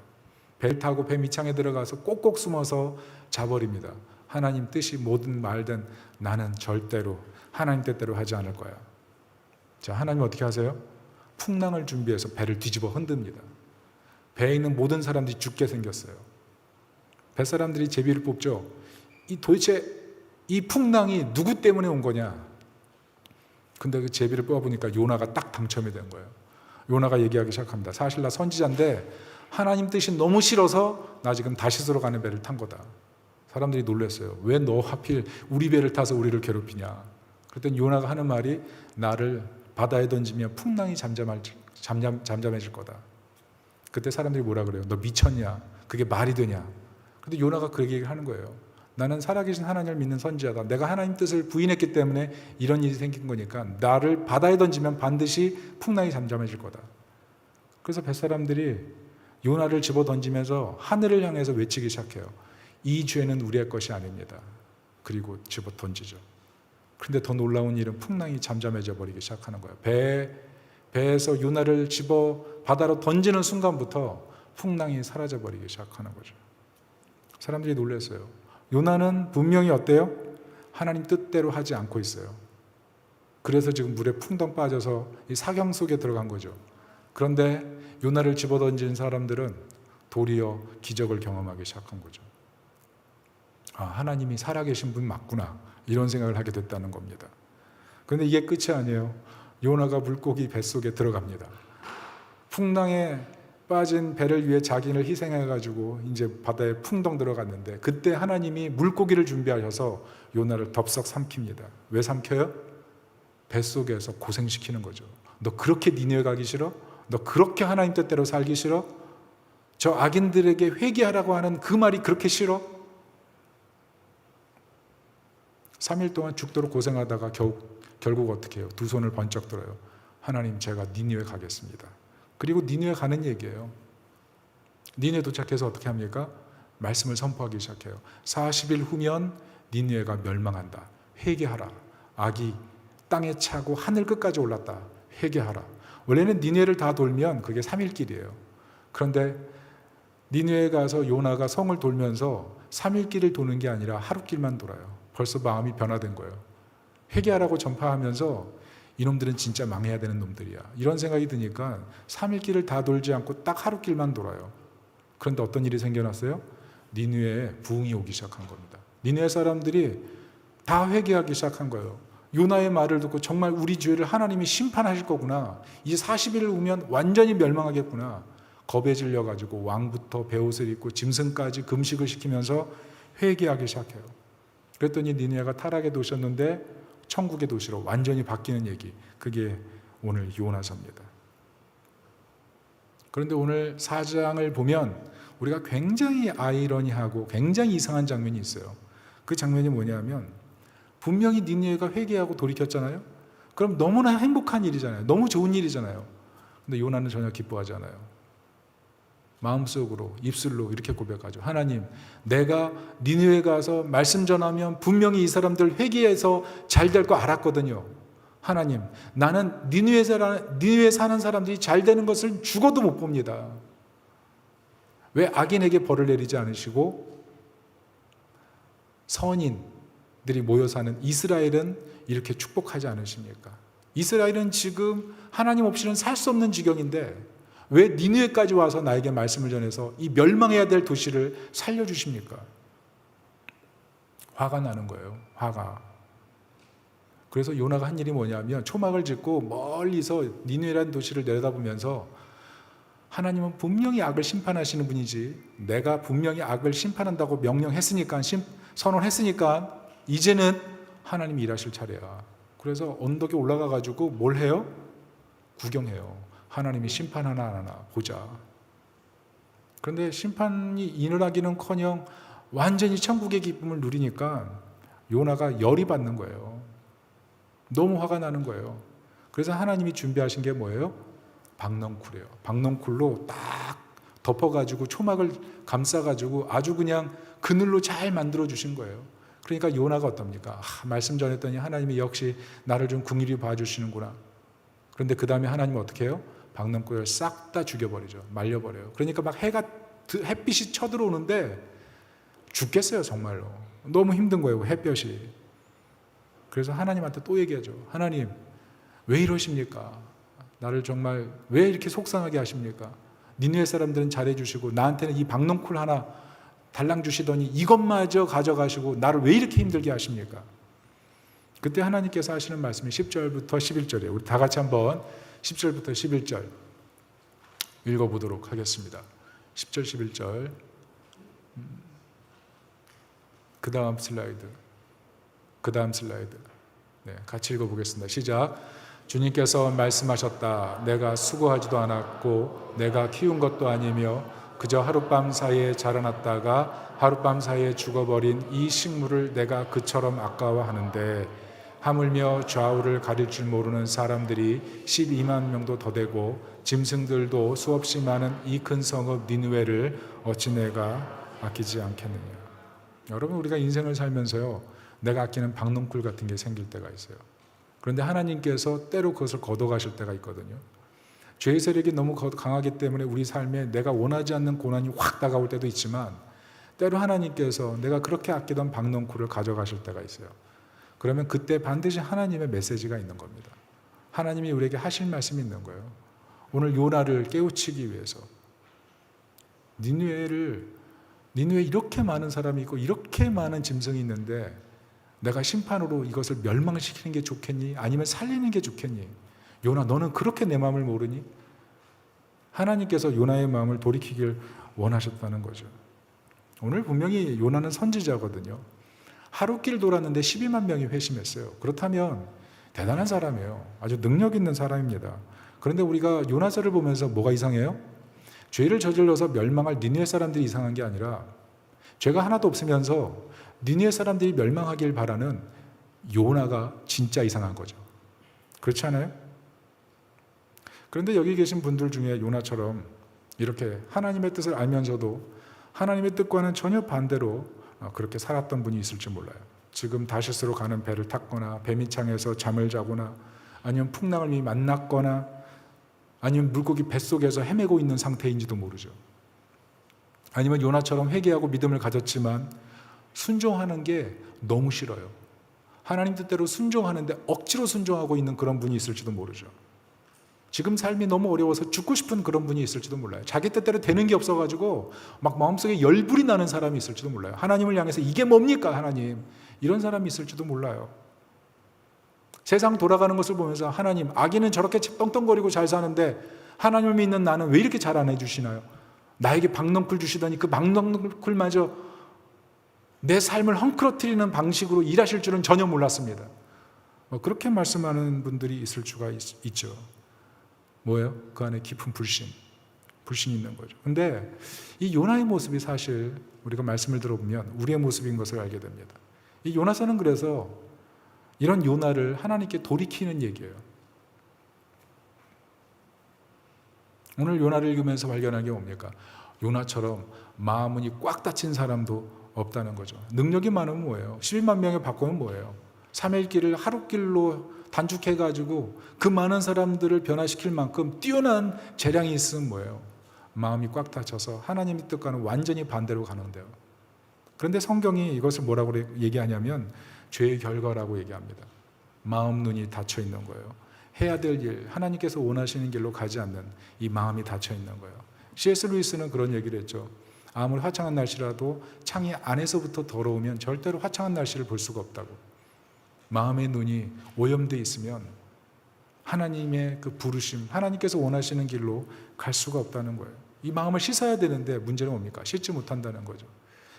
배를 타고 배 밑창에 들어가서 꼭꼭 숨어서 자버립니다. 하나님 뜻이 뭐든 말든 나는 절대로 하나님 뜻대로 하지 않을 거야. 자, 하나님 어떻게 하세요? 풍랑을 준비해서 배를 뒤집어 흔듭니다. 배에 있는 모든 사람들이 죽게 생겼어요. 뱃사람들이 제비를 뽑죠. 도대체 이 풍랑이 누구 때문에 온 거냐? 근데 그 제비를 뽑아보니까 요나가 딱 당첨이 된 거예요. 요나가 얘기하기 시작합니다. 사실 나 선지자인데 하나님 뜻이 너무 싫어서 나 지금 다시스로 가는 배를 탄 거다. 사람들이 놀랐어요. 왜 너 하필 우리 배를 타서 우리를 괴롭히냐? 그랬더니 요나가 하는 말이 나를 바다에 던지면 풍랑이 잠잠해질 거다. 그때 사람들이 뭐라 그래요? 너 미쳤냐? 그게 말이 되냐? 근데 요나가 그 얘기를 하는 거예요. 나는 살아계신 하나님을 믿는 선지자다. 내가 하나님 뜻을 부인했기 때문에 이런 일이 생긴 거니까 나를 바다에 던지면 반드시 풍랑이 잠잠해질 거다. 그래서 뱃사람들이 요나를 집어 던지면서 하늘을 향해서 외치기 시작해요. 이 죄는 우리의 것이 아닙니다. 그리고 집어 던지죠. 그런데 더 놀라운 일은 풍랑이 잠잠해져 버리기 시작하는 거예요. 배에서 요나를 집어 바다로 던지는 순간부터 풍랑이 사라져 버리기 시작하는 거죠. 사람들이 놀랐어요. 요나는 분명히 어때요? 하나님 뜻대로 하지 않고 있어요. 그래서 지금 물에 풍덩 빠져서 이 사경 속에 들어간 거죠. 그런데 요나를 집어던진 사람들은 도리어 기적을 경험하기 시작한 거죠. 아, 하나님이 살아계신 분 맞구나, 이런 생각을 하게 됐다는 겁니다. 그런데 이게 끝이 아니에요. 요나가 물고기 뱃속에 들어갑니다. 풍랑에 빠진 배를 위해 자기를 희생해가지고 이제 바다에 풍덩 들어갔는데 그때 하나님이 물고기를 준비하셔서 요나를 덥석 삼킵니다. 왜 삼켜요? 뱃속에서 고생시키는 거죠. 너 그렇게 니느웨 가기 싫어? 너 그렇게 하나님 뜻대로 살기 싫어? 저 악인들에게 회개하라고 하는 그 말이 그렇게 싫어? 3일 동안 죽도록 고생하다가 결국 어떻게 해요? 두 손을 번쩍 들어요. 하나님, 제가 니느웨 가겠습니다. 그리고 니느웨 가는 얘기예요. 니느웨 도착해서 어떻게 합니까? 말씀을 선포하기 시작해요. 40일 후면 니느웨가 멸망한다. 회개하라. 악이 땅에 차고 하늘 끝까지 올랐다. 회개하라. 원래는 니느웨를 다 돌면 그게 3일 길이에요. 그런데 니느웨에 가서 요나가 성을 돌면서 3일 길을 도는 게 아니라 하루 길만 돌아요. 벌써 마음이 변화된 거예요. 회개하라고 전파하면서 이놈들은 진짜 망해야 되는 놈들이야, 이런 생각이 드니까 3일 길을 다 돌지 않고 딱 하루 길만 돌아요. 그런데 어떤 일이 생겨났어요? 니느웨에 부흥이 오기 시작한 겁니다. 니느웨 사람들이 다 회개하기 시작한 거예요. 요나의 말을 듣고 정말 우리 죄를 하나님이 심판하실 거구나, 이제 40일을 후면 완전히 멸망하겠구나. 겁에 질려가지고 왕부터 베옷을 입고 짐승까지 금식을 시키면서 회개하기 시작해요. 그랬더니 니느웨가 타락의 도시였는데 천국의 도시로 완전히 바뀌는 얘기, 그게 오늘 요나서입니다. 그런데 오늘 4장을 보면 우리가 굉장히 아이러니하고 굉장히 이상한 장면이 있어요. 그 장면이 뭐냐면 분명히 니느웨가 회개하고 돌이켰잖아요. 그럼 너무나 행복한 일이잖아요. 너무 좋은 일이잖아요. 근데 요나는 전혀 기뻐하지 않아요. 마음속으로, 입술로 이렇게 고백하죠. 하나님, 내가 니느웨 가서 말씀 전하면 분명히 이 사람들 회개해서 잘 될 거 알았거든요. 하나님, 나는 니느웨 사는 사람들이 잘 되는 것을 죽어도 못 봅니다. 왜 악인에게 벌을 내리지 않으시고 선인들이 모여 사는 이스라엘은 이렇게 축복하지 않으십니까? 이스라엘은 지금 하나님 없이는 살 수 없는 지경인데 왜 니느웨까지 와서 나에게 말씀을 전해서 이 멸망해야 될 도시를 살려주십니까? 화가 나는 거예요. 화가. 그래서 요나가 한 일이 뭐냐면 초막을 짓고 멀리서 니느웨라는 도시를 내려다보면서 하나님은 분명히 악을 심판하시는 분이지, 내가 분명히 악을 심판한다고 명령했으니까 선언했으니까 이제는 하나님이 일하실 차례야. 그래서 언덕에 올라가 가지고 뭘 해요? 구경해요. 하나님이 심판하나 안 하나 보자. 그런데 심판이 일어나기는커녕 완전히 천국의 기쁨을 누리니까 요나가 열이 받는 거예요. 너무 화가 나는 거예요. 그래서 하나님이 준비하신 게 뭐예요? 박넝쿨이에요. 박넝쿨로 딱 덮어가지고 초막을 감싸가지고 아주 그냥 그늘로 잘 만들어 주신 거예요. 그러니까 요나가 어떻습니까? 말씀 전했더니 하나님이 역시 나를 좀 긍휼히 봐주시는구나. 그런데 그 다음에 하나님은 어떻게 해요? 박넝쿨을 싹 다 죽여버리죠. 말려버려요. 그러니까 막 햇빛이 쳐들어오는데 죽겠어요, 정말로. 너무 힘든 거예요, 햇볕이. 그래서 하나님한테 또 얘기하죠. 하나님, 왜 이러십니까? 나를 정말 왜 이렇게 속상하게 하십니까? 니느웨 사람들은 잘해주시고 나한테는 이 박넝쿨 하나 달랑 주시더니 이것마저 가져가시고 나를 왜 이렇게 힘들게 하십니까? 그때 하나님께서 하시는 말씀이 10절부터 11절이에요. 우리 다 같이 한번 10절부터 11절 읽어보도록 하겠습니다. 10절 11절 그 다음 슬라이드 네, 같이 읽어보겠습니다. 시작. 주님께서 말씀하셨다. 내가 수고하지도 않았고 내가 키운 것도 아니며 그저 하룻밤 사이에 자라났다가 하룻밤 사이에 죽어버린 이 식물을 내가 그처럼 아까워하는데 하물며 좌우를 가릴 줄 모르는 사람들이 12만 명도 더 되고 짐승들도 수없이 많은 이 큰 성읍 니느웨를 어찌 내가 아끼지 않겠느냐. 여러분, 우리가 인생을 살면서요, 내가 아끼는 박넝쿨 같은 게 생길 때가 있어요. 그런데 하나님께서 때로 그것을 걷어가실 때가 있거든요. 죄의 세력이 너무 강하기 때문에 우리 삶에 내가 원하지 않는 고난이 확 다가올 때도 있지만 때로 하나님께서 내가 그렇게 아끼던 박넝쿨을 가져가실 때가 있어요. 그러면 그때 반드시 하나님의 메시지가 있는 겁니다. 하나님이 우리에게 하실 말씀이 있는 거예요. 오늘 요나를 깨우치기 위해서 니느웨에 이렇게 많은 사람이 있고 이렇게 많은 짐승이 있는데 내가 심판으로 이것을 멸망시키는 게 좋겠니? 아니면 살리는 게 좋겠니? 요나, 너는 그렇게 내 마음을 모르니? 하나님께서 요나의 마음을 돌이키길 원하셨다는 거죠. 오늘 분명히 요나는 선지자거든요. 하루길 돌았는데 12만 명이 회심했어요. 그렇다면 대단한 사람이에요. 아주 능력 있는 사람입니다. 그런데 우리가 요나서를 보면서 뭐가 이상해요? 죄를 저질러서 멸망할 니느웨 사람들이 이상한 게 아니라 죄가 하나도 없으면서 니느웨 사람들이 멸망하길 바라는 요나가 진짜 이상한 거죠. 그렇지 않아요? 그런데 여기 계신 분들 중에 요나처럼 이렇게 하나님의 뜻을 알면서도 하나님의 뜻과는 전혀 반대로 그렇게 살았던 분이 있을지 몰라요. 지금 다시스로 가는 배를 탔거나 배민창에서 잠을 자거나 아니면 풍랑을 이미 만났거나 아니면 물고기 뱃속에서 헤매고 있는 상태인지도 모르죠. 아니면 요나처럼 회개하고 믿음을 가졌지만 순종하는 게 너무 싫어요. 하나님 뜻대로 순종하는데 억지로 순종하고 있는 그런 분이 있을지도 모르죠. 지금 삶이 너무 어려워서 죽고 싶은 그런 분이 있을지도 몰라요. 자기 뜻대로 되는 게 없어가지고 막 마음속에 열불이 나는 사람이 있을지도 몰라요. 하나님을 향해서 이게 뭡니까 하나님, 이런 사람이 있을지도 몰라요. 세상 돌아가는 것을 보면서 하나님, 아기는 저렇게 떵떵거리고 잘 사는데 하나님을 믿는 나는 왜 이렇게 잘 안 해주시나요? 나에게 박넝쿨 주시더니 그 박넝쿨마저 내 삶을 헝클어뜨리는 방식으로 일하실 줄은 전혀 몰랐습니다. 그렇게 말씀하는 분들이 있을 수가 있죠. 뭐예요? 그 안에 깊은 불신이 있는 거죠. 근데 이 요나의 모습이 사실 우리가 말씀을 들어보면 우리의 모습인 것을 알게 됩니다. 이 요나서는 그래서 이런 요나를 하나님께 돌이키는 얘기예요. 오늘 요나를 읽으면서 발견한 게 뭡니까? 요나처럼 마음문이 꽉 닫힌 사람도 없다는 거죠. 능력이 많으면 뭐예요? 12만 명의 바꾸면 뭐예요? 3일 길을 하루길로 단축해가지고 그 많은 사람들을 변화시킬 만큼 뛰어난 재량이 있으면 뭐예요? 마음이 꽉 닫혀서 하나님의 뜻과는 완전히 반대로 가는데요. 그런데 성경이 이것을 뭐라고 얘기하냐면 죄의 결과라고 얘기합니다. 마음 눈이 닫혀 있는 거예요. 해야 될 일, 하나님께서 원하시는 길로 가지 않는 이 마음이 닫혀 있는 거예요. C.S. 루이스는 그런 얘기를 했죠. 아무리 화창한 날씨라도 창이 안에서부터 더러우면 절대로 화창한 날씨를 볼 수가 없다고. 마음의 눈이 오염되어 있으면 하나님의 그 부르심, 하나님께서 원하시는 길로 갈 수가 없다는 거예요. 이 마음을 씻어야 되는데 문제는 뭡니까? 씻지 못한다는 거죠.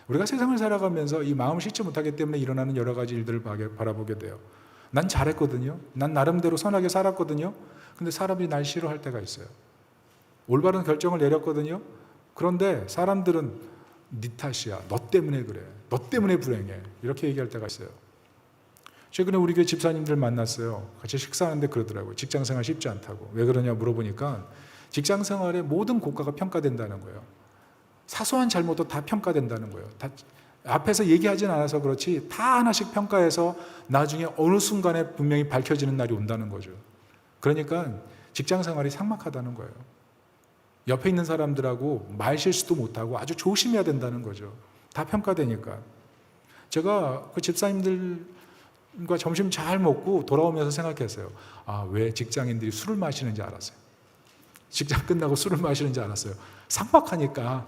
우리가 세상을 살아가면서 이 마음을 씻지 못하기 때문에 일어나는 여러 가지 일들을 바라보게 돼요. 난 잘했거든요. 난 나름대로 선하게 살았거든요. 근데 사람들이 날 싫어할 때가 있어요. 올바른 결정을 내렸거든요. 그런데 사람들은 네 탓이야. 너 때문에 그래. 너 때문에 불행해. 이렇게 얘기할 때가 있어요. 최근에 우리 교회 집사님들 만났어요. 같이 식사하는데 그러더라고요. 직장생활 쉽지 않다고. 왜 그러냐 물어보니까 직장생활의 모든 고가가 평가된다는 거예요. 사소한 잘못도 다 평가된다는 거예요. 다 앞에서 얘기하진 않아서 그렇지 다 하나씩 평가해서 나중에 어느 순간에 분명히 밝혀지는 날이 온다는 거죠. 그러니까 직장생활이 삭막하다는 거예요. 옆에 있는 사람들하고 말 실수도 못하고 아주 조심해야 된다는 거죠. 다 평가되니까. 제가 그 집사님들과 점심 잘 먹고 돌아오면서 생각했어요. 아, 왜 직장인들이 술을 마시는지 알았어요. 직장 끝나고 술을 마시는지 알았어요. 삭막하니까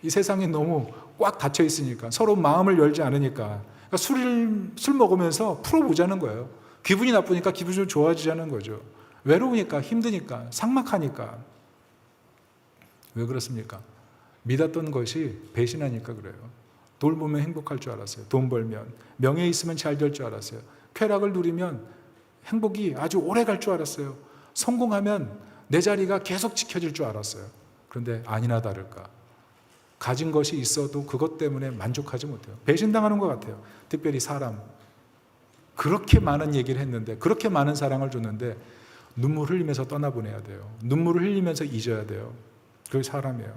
이 세상이 너무 꽉 닫혀 있으니까 서로 마음을 열지 않으니까 그러니까 술 먹으면서 풀어보자는 거예요. 기분이 나쁘니까 기분이 좀 좋아지자는 거죠. 외로우니까 힘드니까 삭막하니까. 왜 그렇습니까? 믿었던 것이 배신하니까 그래요. 돈 보면 행복할 줄 알았어요. 돈 벌면 명예 있으면 잘 될 줄 알았어요. 쾌락을 누리면 행복이 아주 오래 갈 줄 알았어요. 성공하면 내 자리가 계속 지켜질 줄 알았어요. 그런데 아니나 다를까 가진 것이 있어도 그것 때문에 만족하지 못해요. 배신당하는 것 같아요. 특별히 사람. 그렇게 많은 얘기를 했는데 그렇게 많은 사랑을 줬는데 눈물 흘리면서 떠나보내야 돼요. 눈물을 흘리면서 잊어야 돼요. 그게 사람이에요.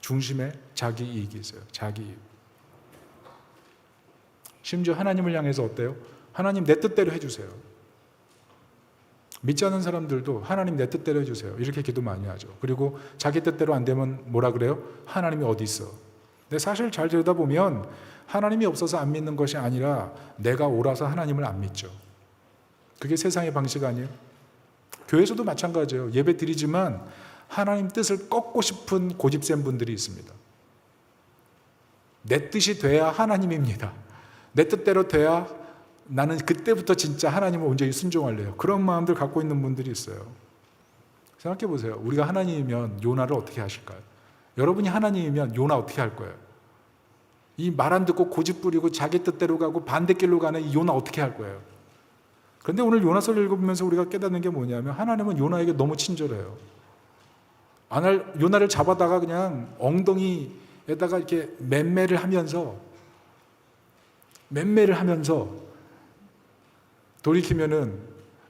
중심에 자기 이익이 있어요. 자기 이익. 심지어 하나님을 향해서 어때요? 하나님 내 뜻대로 해주세요. 믿지 않는 사람들도 하나님 내 뜻대로 해주세요. 이렇게 기도 많이 하죠. 그리고 자기 뜻대로 안 되면 뭐라 그래요? 하나님이 어디 있어? 근데 사실 잘 들여다보면 하나님이 없어서 안 믿는 것이 아니라 내가 옳아서 하나님을 안 믿죠. 그게 세상의 방식 아니에요? 교회에서도 마찬가지예요. 예배 드리지만 하나님 뜻을 꺾고 싶은 고집센 분들이 있습니다. 내 뜻이 돼야 하나님입니다. 내 뜻대로 돼야 나는 그때부터 진짜 하나님을 온전히 순종할래요. 그런 마음들 갖고 있는 분들이 있어요. 생각해 보세요. 우리가 하나님이면 요나를 어떻게 하실까요? 여러분이 하나님이면 요나 어떻게 할 거예요? 이 말 안 듣고 고집 부리고 자기 뜻대로 가고 반대길로 가는 이 요나 어떻게 할 거예요? 그런데 오늘 요나서를 읽으면서 우리가 깨닫는 게 뭐냐면 하나님은 요나에게 너무 친절해요. 요나를 잡아다가 그냥 엉덩이에다가 이렇게 맴매를 하면서 돌이키면은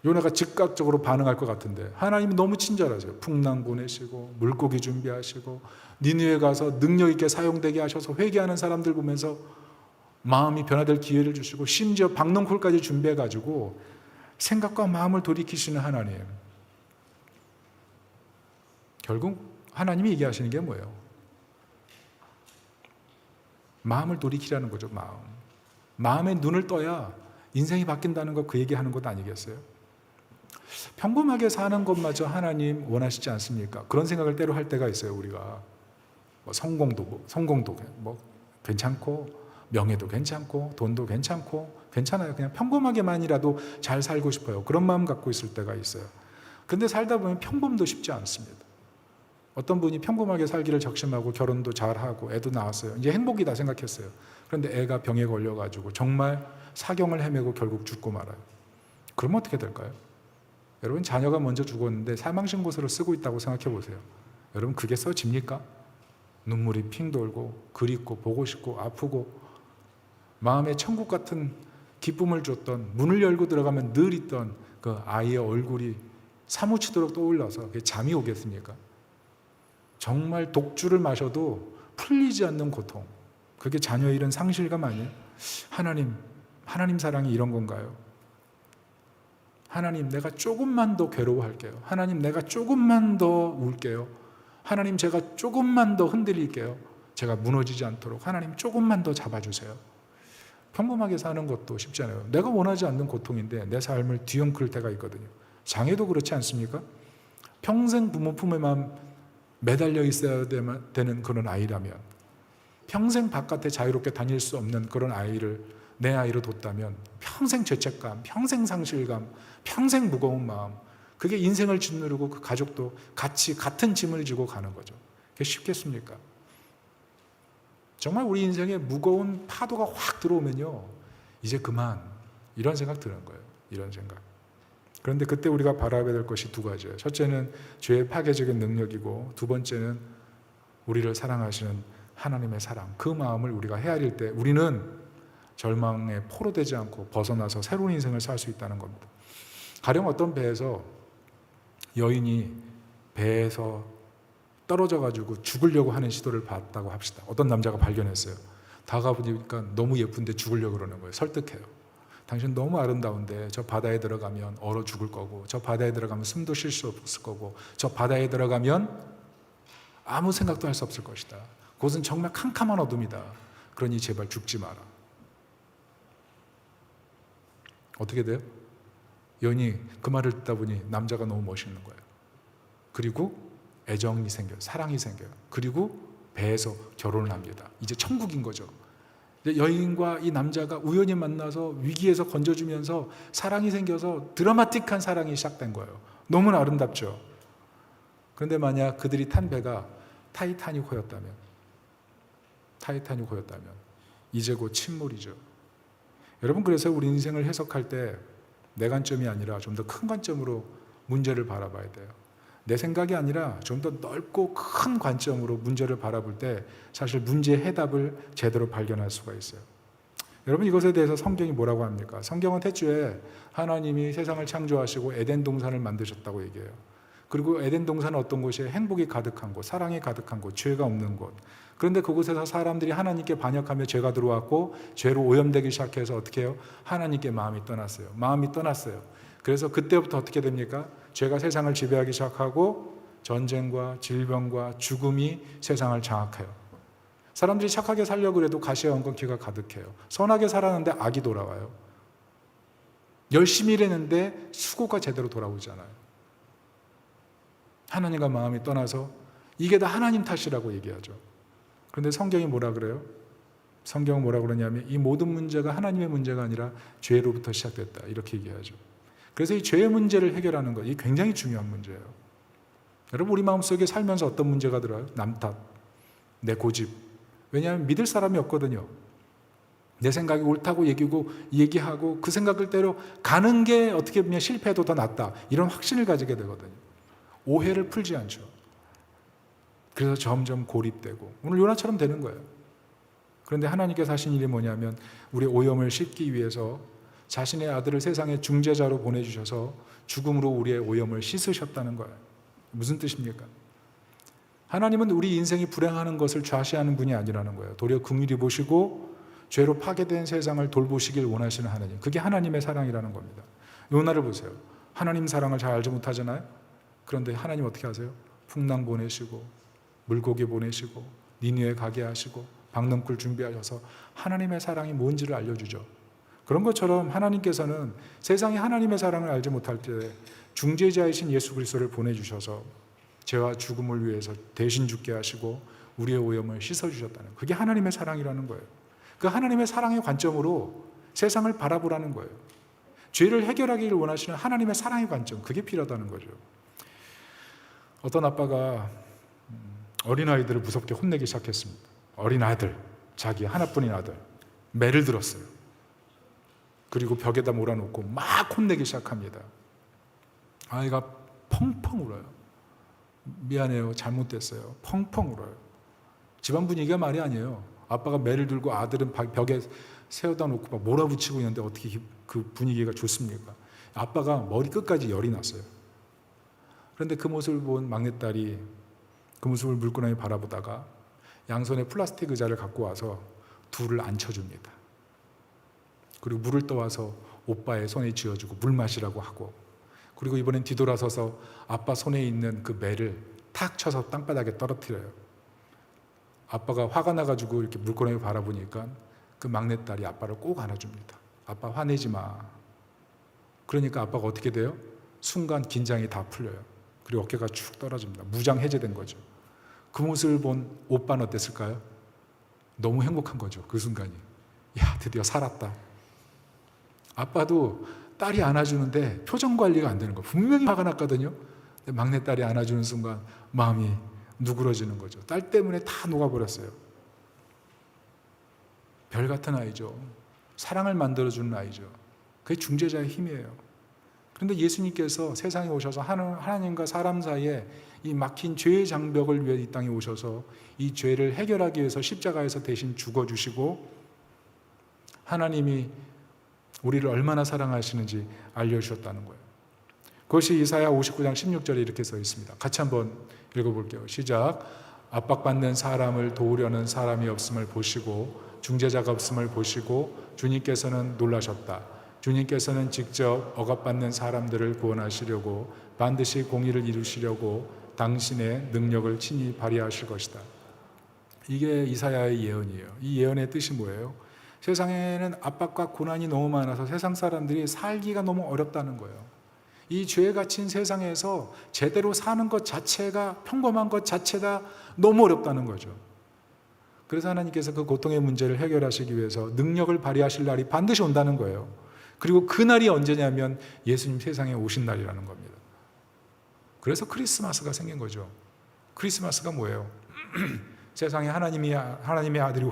요나가 즉각적으로 반응할 것 같은데 하나님이 너무 친절하세요. 풍랑 보내시고 물고기 준비하시고 니느웨 가서 능력 있게 사용되게 하셔서 회개하는 사람들 보면서 마음이 변화될 기회를 주시고 심지어 박농콜까지 준비해가지고 생각과 마음을 돌이키시는 하나님. 결국 하나님이 얘기하시는 게 뭐예요? 마음을 돌이키라는 거죠. 마음의 눈을 떠야 인생이 바뀐다는 거 그 얘기하는 것 아니겠어요? 평범하게 사는 것마저 하나님 원하시지 않습니까? 그런 생각을 때로 할 때가 있어요. 우리가 성공도 괜찮고 명예도 괜찮고 돈도 괜찮아요. 그냥 평범하게만이라도 잘 살고 싶어요. 그런 마음 갖고 있을 때가 있어요. 근데 살다 보면 평범도 쉽지 않습니다. 어떤 분이 평범하게 살기를 적심하고 결혼도 잘하고 애도 낳았어요. 이제 행복이다 생각했어요. 그런데 애가 병에 걸려가지고 정말 사경을 헤매고 결국 죽고 말아요. 그러면 어떻게 될까요? 여러분 자녀가 먼저 죽었는데 사망신고서를 쓰고 있다고 생각해 보세요. 여러분 그게 써집니까? 눈물이 핑 돌고 그립고 보고 싶고 아프고 마음에 천국 같은 기쁨을 줬던 문을 열고 들어가면 늘 있던 그 아이의 얼굴이 사무치도록 떠올라서 그게 잠이 오겠습니까? 정말 독주를 마셔도 풀리지 않는 고통. 그게 자녀 잃은 상실감 아니에요? 하나님 사랑이 이런 건가요? 하나님 내가 조금만 더 괴로워할게요. 하나님 내가 조금만 더 울게요. 하나님 제가 조금만 더 흔들릴게요. 제가 무너지지 않도록 하나님 조금만 더 잡아주세요. 평범하게 사는 것도 쉽지 않아요. 내가 원하지 않는 고통인데 내 삶을 뒤엉킬 때가 있거든요. 장애도 그렇지 않습니까? 평생 부모 품에만 매달려 있어야 되는 그런 아이라면, 평생 바깥에 자유롭게 다닐 수 없는 그런 아이를 내 아이로 뒀다면 평생 죄책감, 평생 상실감, 평생 무거운 마음, 그게 인생을 짓누르고 그 가족도 같이 같은 짐을 지고 가는 거죠. 그게 쉽겠습니까? 정말 우리 인생에 무거운 파도가 확 들어오면요, 이제 그만, 이런 생각 드는 거예요. 이런 생각. 그런데 그때 우리가 바라봐야 될 것이 두 가지예요. 첫째는 죄의 파괴적인 능력이고, 두 번째는 우리를 사랑하시는 하나님의 사랑. 그 마음을 우리가 헤아릴 때 우리는 절망에 포로되지 않고 벗어나서 새로운 인생을 살 수 있다는 겁니다. 가령 어떤 배에서 여인이 배에서 떨어져 가지고 죽으려고 하는 시도를 봤다고 합시다. 어떤 남자가 발견했어요. 다가보니까 너무 예쁜데 죽으려고 그러는 거예요. 설득해요. 당신 너무 아름다운데 저 바다에 들어가면 얼어 죽을 거고, 저 바다에 들어가면 숨도 쉴 수 없을 거고, 저 바다에 들어가면 아무 생각도 할 수 없을 것이다. 그것은 정말 캄캄한 어둠이다. 그러니 제발 죽지 마라. 어떻게 돼요? 여인이 그 말을 듣다 보니 남자가 너무 멋있는 거예요. 그리고 애정이 생겨요. 사랑이 생겨요. 그리고 배에서 결혼을 합니다. 이제 천국인 거죠. 여인과 이 남자가 우연히 만나서 위기에서 건져주면서 사랑이 생겨서 드라마틱한 사랑이 시작된 거예요. 너무나 아름답죠. 그런데 만약 그들이 탄 배가 타이타닉호였다면 이제 곧 침몰이죠. 여러분, 그래서 우리 인생을 해석할 때 내 관점이 아니라 좀 더 큰 관점으로 문제를 바라봐야 돼요. 내 생각이 아니라 좀 더 넓고 큰 관점으로 문제를 바라볼 때 사실 문제의 해답을 제대로 발견할 수가 있어요. 여러분, 이것에 대해서 성경이 뭐라고 합니까? 성경은 태초에 하나님이 세상을 창조하시고 에덴 동산을 만드셨다고 얘기해요. 그리고 에덴 동산은 어떤 곳이에요? 행복이 가득한 곳, 사랑이 가득한 곳, 죄가 없는 곳. 그런데 그곳에서 사람들이 하나님께 반역하며 죄가 들어왔고 죄로 오염되기 시작해서 어떻게 해요? 하나님께 마음이 떠났어요. 그래서 그때부터 어떻게 됩니까? 죄가 세상을 지배하기 시작하고 전쟁과 질병과 죽음이 세상을 장악해요. 사람들이 착하게 살려고 해도 가시와 엉겅퀴가 가득해요. 선하게 살았는데 악이 돌아와요. 열심히 일했는데 수고가 제대로 돌아오지 않아요. 하나님과 마음이 떠나서 이게 다 하나님 탓이라고 얘기하죠. 그런데 성경이 뭐라 그래요? 성경은 뭐라 그러냐면 이 모든 문제가 하나님의 문제가 아니라 죄로부터 시작됐다, 이렇게 얘기하죠. 그래서 이 죄의 문제를 해결하는 것, 이 굉장히 중요한 문제예요. 여러분, 우리 마음속에 살면서 어떤 문제가 들어요? 남 탓, 내 고집. 왜냐하면 믿을 사람이 없거든요. 내 생각이 옳다고 얘기하고 그 생각대로 가는 게 어떻게 보면 실패해도 더 낫다, 이런 확신을 가지게 되거든요. 오해를 풀지 않죠. 그래서 점점 고립되고 오늘 요나처럼 되는 거예요. 그런데 하나님께서 하신 일이 뭐냐면 우리의 오염을 씻기 위해서 자신의 아들을 세상의 중재자로 보내주셔서 죽음으로 우리의 오염을 씻으셨다는 거예요. 무슨 뜻입니까? 하나님은 우리 인생이 불행하는 것을 좌시하는 분이 아니라는 거예요. 도리어 긍휼히 보시고 죄로 파괴된 세상을 돌보시길 원하시는 하나님, 그게 하나님의 사랑이라는 겁니다. 요나를 보세요. 하나님 사랑을 잘 알지 못하잖아요. 그런데 하나님 어떻게 하세요? 풍랑 보내시고 물고기 보내시고 니느웨 가게 하시고 박넝쿨 준비하셔서 하나님의 사랑이 뭔지를 알려주죠. 그런 것처럼 하나님께서는 세상이 하나님의 사랑을 알지 못할 때 중재자이신 예수 그리스도를 보내주셔서 죄와 죽음을 위해서 대신 죽게 하시고 우리의 오염을 씻어주셨다는, 그게 하나님의 사랑이라는 거예요. 그 하나님의 사랑의 관점으로 세상을 바라보라는 거예요. 죄를 해결하기를 원하시는 하나님의 사랑의 관점, 그게 필요하다는 거죠. 어떤 아빠가 어린아이들을 무섭게 혼내기 시작했습니다. 어린아들, 자기 하나뿐인 아들, 매를 들었어요. 그리고 벽에다 몰아놓고 막 혼내기 시작합니다. 아이가 펑펑 울어요. 미안해요, 잘못됐어요. 펑펑 울어요. 집안 분위기가 말이 아니에요. 아빠가 매를 들고 아들은 벽에 세워다 놓고 막 몰아붙이고 있는데 어떻게 그 분위기가 좋습니까? 아빠가 머리 끝까지 열이 났어요. 그런데 그 모습을 본 막내딸이 그 모습을 물끄러미 바라보다가 양손에 플라스틱 의자를 갖고 와서 둘을 앉혀줍니다. 그리고 물을 떠와서 오빠의 손에 쥐어주고 물 마시라고 하고, 그리고 이번엔 뒤돌아서서 아빠 손에 있는 그 매를 탁 쳐서 땅바닥에 떨어뜨려요. 아빠가 화가 나가지고 이렇게 물끄러미 바라보니까 그 막내딸이 아빠를 꼭 안아줍니다. 아빠 화내지 마. 그러니까 아빠가 어떻게 돼요? 순간 긴장이 다 풀려요. 그리고 어깨가 축 떨어집니다. 무장 해제된 거죠. 그 모습을 본 오빠는 어땠을까요? 너무 행복한 거죠. 그 순간이. 야, 드디어 살았다. 아빠도 딸이 안아주는데 표정 관리가 안 되는 거예요. 분명히 화가 났거든요. 근데 막내딸이 안아주는 순간 마음이 누그러지는 거죠. 딸 때문에 다 녹아버렸어요. 별 같은 아이죠. 사랑을 만들어주는 아이죠. 그게 중재자의 힘이에요. 그런데 예수님께서 세상에 오셔서 하나님과 사람 사이에 이 막힌 죄의 장벽을 위해 이 땅에 오셔서 이 죄를 해결하기 위해서 십자가에서 대신 죽어주시고 하나님이 우리를 얼마나 사랑하시는지 알려주셨다는 거예요. 그것이 이사야 59장 16절에 이렇게 써 있습니다. 같이 한번 읽어볼게요. 시작. 압박받는 사람을 도우려는 사람이 없음을 보시고 중재자가 없음을 보시고 주님께서는 놀라셨다. 주님께서는 직접 억압받는 사람들을 구원하시려고 반드시 공의를 이루시려고 당신의 능력을 친히 발휘하실 것이다. 이게 이사야의 예언이에요. 이 예언의 뜻이 뭐예요? 세상에는 압박과 고난이 너무 많아서 세상 사람들이 살기가 너무 어렵다는 거예요. 이 죄에 갇힌 세상에서 제대로 사는 것 자체가, 평범한 것 자체가 너무 어렵다는 거죠. 그래서 하나님께서 그 고통의 문제를 해결하시기 위해서 능력을 발휘하실 날이 반드시 온다는 거예요. 그리고 그 날이 언제냐면 예수님 세상에 오신 날이라는 겁니다. 그래서 크리스마스가 생긴 거죠. 크리스마스가 뭐예요? 세상에 하나님의 아들이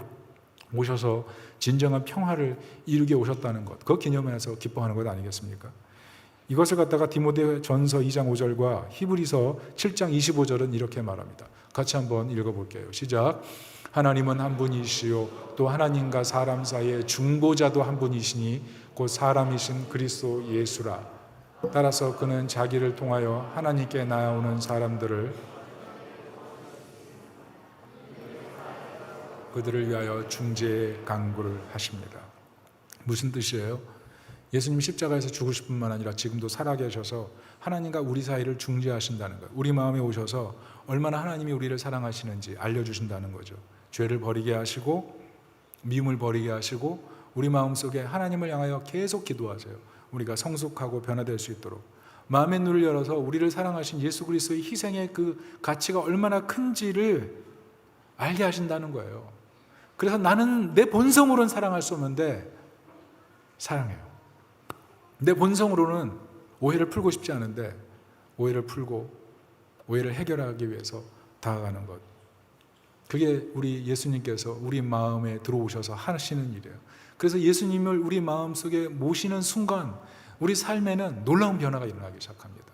오셔서 진정한 평화를 이루게 오셨다는 것, 그거 기념해서 기뻐하는 것 아니겠습니까? 이것을 갖다가 디모데전서 2장 5절과 히브리서 7장 25절은 이렇게 말합니다. 같이 한번 읽어볼게요. 시작. 하나님은 한 분이시요 또 하나님과 사람 사이의 중보자도 한 분이시니 곧 사람이신 그리스도 예수라. 따라서 그는 자기를 통하여 하나님께 나아오는 사람들을 그들을 위하여 중재의 간구를 하십니다. 무슨 뜻이에요? 예수님 십자가에서 죽으실 뿐만 아니라 지금도 살아계셔서 하나님과 우리 사이를 중재하신다는 거예요. 우리 마음에 오셔서 얼마나 하나님이 우리를 사랑하시는지 알려주신다는 거죠. 죄를 버리게 하시고 미움을 버리게 하시고 우리 마음속에 하나님을 향하여 계속 기도하세요. 우리가 성숙하고 변화될 수 있도록 마음의 눈을 열어서 우리를 사랑하신 예수 그리스도의 희생의 그 가치가 얼마나 큰지를 알게 하신다는 거예요. 그래서 나는 내 본성으로는 사랑할 수 없는데 사랑해요. 내 본성으로는 오해를 풀고 싶지 않은데 오해를 풀고 오해를 해결하기 위해서 다가가는 것. 그게 우리 예수님께서 우리 마음에 들어오셔서 하시는 일이에요. 그래서 예수님을 우리 마음속에 모시는 순간 우리 삶에는 놀라운 변화가 일어나기 시작합니다.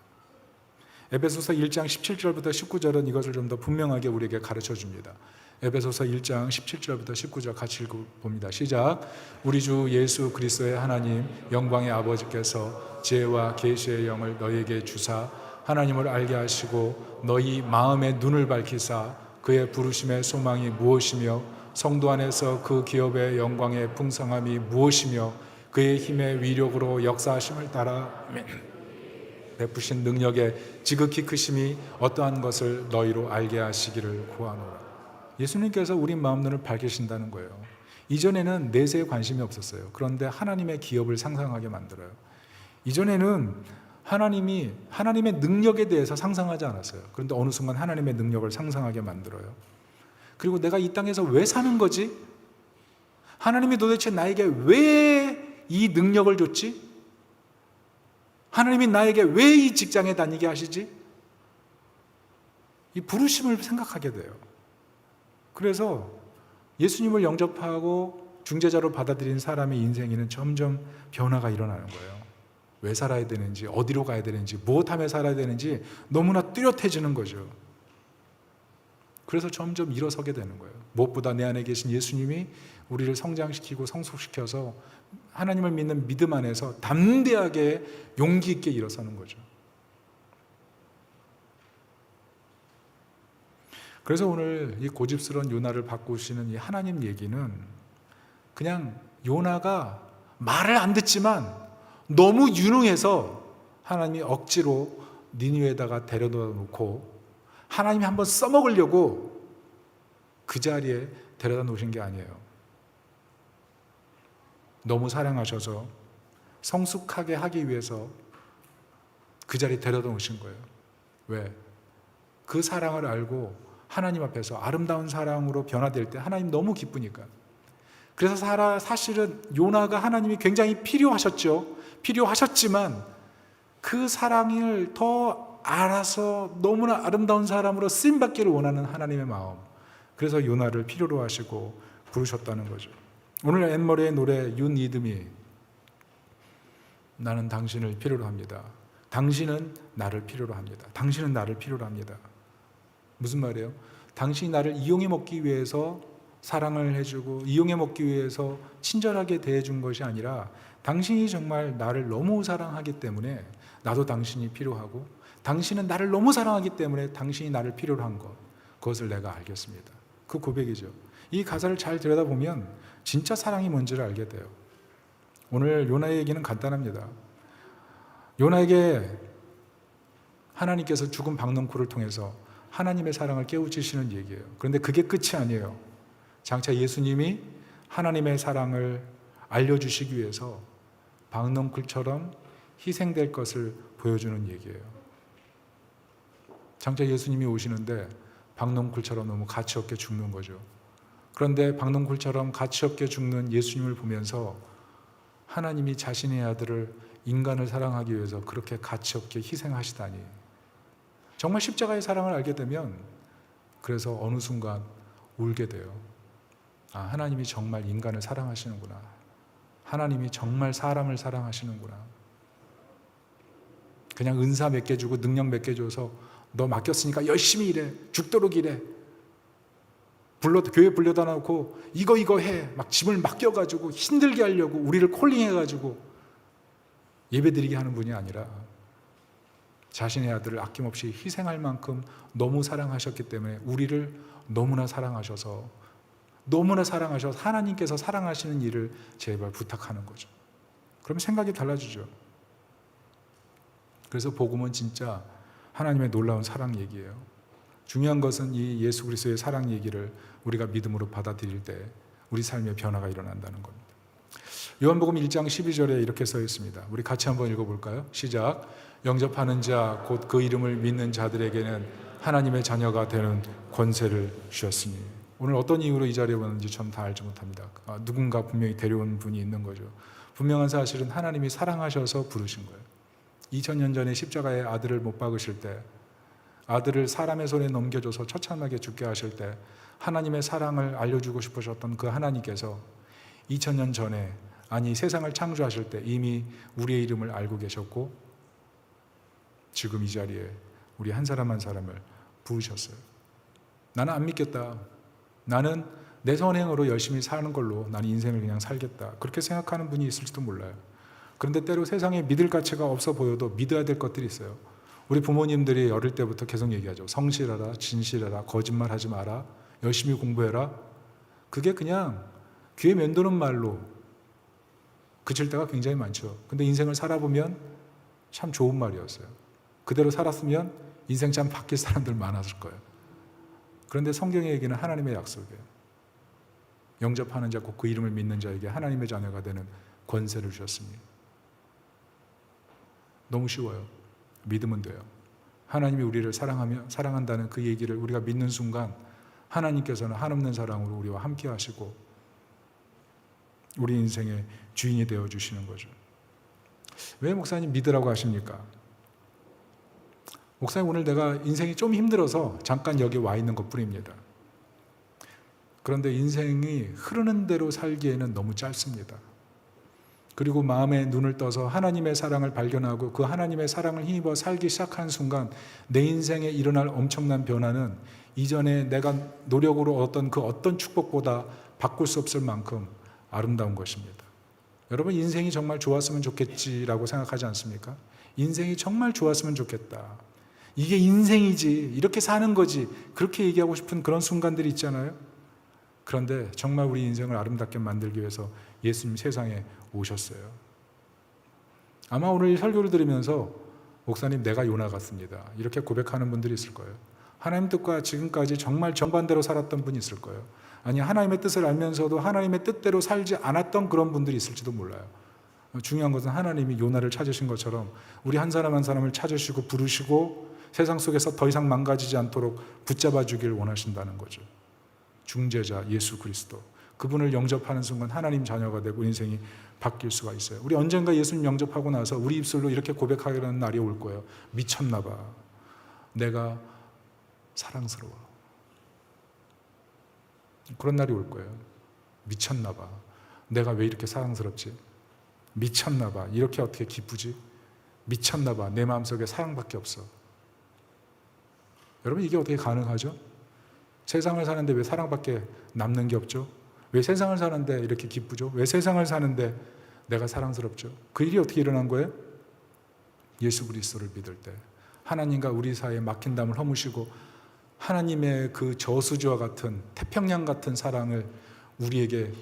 에베소서 1장 17절부터 19절은 이것을 좀 더 분명하게 우리에게 가르쳐 줍니다. 에베소서 1장 17절부터 19절 같이 읽어봅니다. 시작. 우리 주 예수 그리스도의 하나님 영광의 아버지께서 지혜와 계시의 영을 너희에게 주사 하나님을 알게 하시고 너희 마음의 눈을 밝히사 그의 부르심의 소망이 무엇이며 성도 안에서 그 기업의 영광의 풍성함이 무엇이며 그의 힘의 위력으로 역사하심을 따라 베푸신 능력의 지극히 크심이 어떠한 것을 너희로 알게 하시기를 구하노라. 예수님께서 우리 마음 눈을 밝히신다는 거예요. 이전에는 내세에 관심이 없었어요. 그런데 하나님의 기업을 상상하게 만들어요. 이전에는 하나님의 능력에 대해서 상상하지 않았어요. 그런데 어느 순간 하나님의 능력을 상상하게 만들어요. 그리고 내가 이 땅에서 왜 사는 거지? 하나님이 도대체 나에게 왜 이 능력을 줬지? 하나님이 나에게 왜 이 직장에 다니게 하시지? 이 부르심을 생각하게 돼요. 그래서 예수님을 영접하고 중재자로 받아들인 사람의 인생에는 점점 변화가 일어나는 거예요. 왜 살아야 되는지, 어디로 가야 되는지, 무엇하며 살아야 되는지 너무나 뚜렷해지는 거죠. 그래서 점점 일어서게 되는 거예요. 무엇보다 내 안에 계신 예수님이 우리를 성장시키고 성숙시켜서 하나님을 믿는 믿음 안에서 담대하게 용기 있게 일어서는 거죠. 그래서 오늘 이 고집스러운 요나를 바꾸시는 이 하나님 얘기는 그냥 요나가 말을 안 듣지만 너무 유능해서 하나님이 억지로 니느웨에다가 데려다 놓고 하나님이 한번 써먹으려고 그 자리에 데려다 놓으신 게 아니에요. 너무 사랑하셔서 성숙하게 하기 위해서 그 자리에 데려다 놓으신 거예요. 왜? 그 사랑을 알고 하나님 앞에서 아름다운 사랑으로 변화될 때 하나님 너무 기쁘니까. 그래서 사실은 요나가 하나님이 굉장히 필요하셨지만 그 사랑을 더 알아서 너무나 아름다운 사람으로 쓰임받기를 원하는 하나님의 마음. 그래서 요나를 필요로 하시고 부르셨다는 거죠. 오늘 앤머리의 노래 You Need Me, 나는 당신을 필요로 합니다. 당신은 나를 필요로 합니다. 당신은 나를 필요로 합니다. 무슨 말이에요? 당신이 나를 이용해 먹기 위해서 사랑을 해주고 이용해 먹기 위해서 친절하게 대해준 것이 아니라 당신이 정말 나를 너무 사랑하기 때문에 나도 당신이 필요하고 당신은 나를 너무 사랑하기 때문에 당신이 나를 필요로 한 것, 그것을 내가 알겠습니다. 그 고백이죠. 이 가사를 잘 들여다보면 진짜 사랑이 뭔지를 알게 돼요. 오늘 요나의 얘기는 간단합니다. 요나에게 하나님께서 죽은 박넝쿨을 통해서 하나님의 사랑을 깨우치시는 얘기예요. 그런데 그게 끝이 아니에요. 장차 예수님이 하나님의 사랑을 알려주시기 위해서 박넝쿨처럼 희생될 것을 보여주는 얘기예요. 장차 예수님이 오시는데 박넝쿨처럼 너무 가치없게 죽는 거죠. 그런데 박넝쿨처럼 가치없게 죽는 예수님을 보면서 하나님이 자신의 아들을, 인간을 사랑하기 위해서 그렇게 가치없게 희생하시다니, 정말 십자가의 사랑을 알게 되면 그래서 어느 순간 울게 돼요. 아, 하나님이 정말 인간을 사랑하시는구나. 하나님이 정말 사람을 사랑하시는구나. 그냥 은사 몇 개 주고 능력 몇 개 줘서 너 맡겼으니까 열심히 일해, 죽도록 일해, 교회 불러다 놓고 이거 해, 막 짐을 맡겨가지고 힘들게 하려고 우리를 콜링해가지고 예배드리게 하는 분이 아니라 자신의 아들을 아낌없이 희생할 만큼 너무 사랑하셨기 때문에 우리를 너무나 사랑하셔서 하나님께서 사랑하시는 일을 제발 부탁하는 거죠. 그러면 생각이 달라지죠. 그래서 복음은 진짜 하나님의 놀라운 사랑 얘기예요. 중요한 것은 이 예수 그리스도의 사랑 얘기를 우리가 믿음으로 받아들일 때 우리 삶에 변화가 일어난다는 겁니다. 요한복음 1장 12절에 이렇게 써 있습니다. 우리 같이 한번 읽어볼까요? 시작. 영접하는 자 곧 그 이름을 믿는 자들에게는 하나님의 자녀가 되는 권세를 주셨으니. 오늘 어떤 이유로 이 자리에 왔는지 전 다 알지 못합니다. 누군가 분명히 데려온 분이 있는 거죠. 분명한 사실은 하나님이 사랑하셔서 부르신 거예요. 2000년 전에 십자가에 아들을 못 박으실 때, 아들을 사람의 손에 넘겨줘서 처참하게 죽게 하실 때 하나님의 사랑을 알려주고 싶으셨던 그 하나님께서 2000년 전에, 아니 세상을 창조하실 때 이미 우리의 이름을 알고 계셨고 지금 이 자리에 우리 한 사람 한 사람을 부으셨어요. 나는 안 믿겠다. 나는 내 선행으로 열심히 사는 걸로 나는 인생을 그냥 살겠다. 그렇게 생각하는 분이 있을지도 몰라요. 그런데 때로 세상에 믿을 가치가 없어 보여도 믿어야 될 것들이 있어요. 우리 부모님들이 어릴 때부터 계속 얘기하죠. 성실하라, 진실하라, 거짓말하지 마라, 열심히 공부해라. 그게 그냥 귀에 맴도는 말로 그칠 때가 굉장히 많죠. 근데 인생을 살아보면 참 좋은 말이었어요. 그대로 살았으면 인생 참 바뀔 사람들 많았을 거예요. 그런데 성경의 얘기는 하나님의 약속이에요. 영접하는 자 곧 그 이름을 믿는 자에게 하나님의 자녀가 되는 권세를 주셨습니다. 너무 쉬워요. 믿으면 돼요. 하나님이 우리를 사랑한다는 그 얘기를 우리가 믿는 순간 하나님께서는 한없는 사랑으로 우리와 함께 하시고 우리 인생의 주인이 되어주시는 거죠. 왜 목사님 믿으라고 하십니까? 목사님, 오늘 내가 인생이 좀 힘들어서 잠깐 여기 와 있는 것 뿐입니다. 그런데 인생이 흐르는 대로 살기에는 너무 짧습니다. 그리고 마음에 눈을 떠서 하나님의 사랑을 발견하고 그 하나님의 사랑을 힘입어 살기 시작한 순간 내 인생에 일어날 엄청난 변화는 이전에 내가 노력으로 얻었던 그 어떤 축복보다 바꿀 수 없을 만큼 아름다운 것입니다. 여러분, 인생이 정말 좋았으면 좋겠지라고 생각하지 않습니까? 인생이 정말 좋았으면 좋겠다. 이게 인생이지, 이렇게 사는 거지, 그렇게 얘기하고 싶은 그런 순간들이 있잖아요. 그런데 정말 우리 인생을 아름답게 만들기 위해서 예수님 세상에 오셨어요. 아마 오늘 설교를 들으면서 목사님, 내가 요나 같습니다, 이렇게 고백하는 분들이 있을 거예요. 하나님 뜻과 지금까지 정말 정반대로 살았던 분이 있을 거예요. 아니, 하나님의 뜻을 알면서도 하나님의 뜻대로 살지 않았던 그런 분들이 있을지도 몰라요. 중요한 것은 하나님이 요나를 찾으신 것처럼 우리 한 사람 한 사람을 찾으시고 부르시고 세상 속에서 더 이상 망가지지 않도록 붙잡아 주길 원하신다는 거죠. 중재자 예수 그리스도, 그분을 영접하는 순간 하나님 자녀가 되고 인생이 바뀔 수가 있어요. 우리 언젠가 예수님 영접하고 나서 우리 입술로 이렇게 고백하려는 날이 올 거예요. 미쳤나 봐. 내가 사랑스러워. 그런 날이 올 거예요. 미쳤나 봐. 내가 왜 이렇게 사랑스럽지? 미쳤나 봐. 이렇게 어떻게 기쁘지? 미쳤나 봐. 내 마음속에 사랑밖에 없어. 여러분, 이게 어떻게 가능하죠? 세상을 사는데 왜 사랑밖에 남는 게 없죠? 왜 세상을 사는데 이렇게 기쁘죠? 왜 세상을 사는데 내가 사랑스럽죠? 그 일이 어떻게 일어난 거예요? 예수 그리스도를 믿을 때 하나님과 우리 사이에 막힌 담을 허무시고 하나님의 그 저수지와 같은 태평양 같은 사랑을 우리에게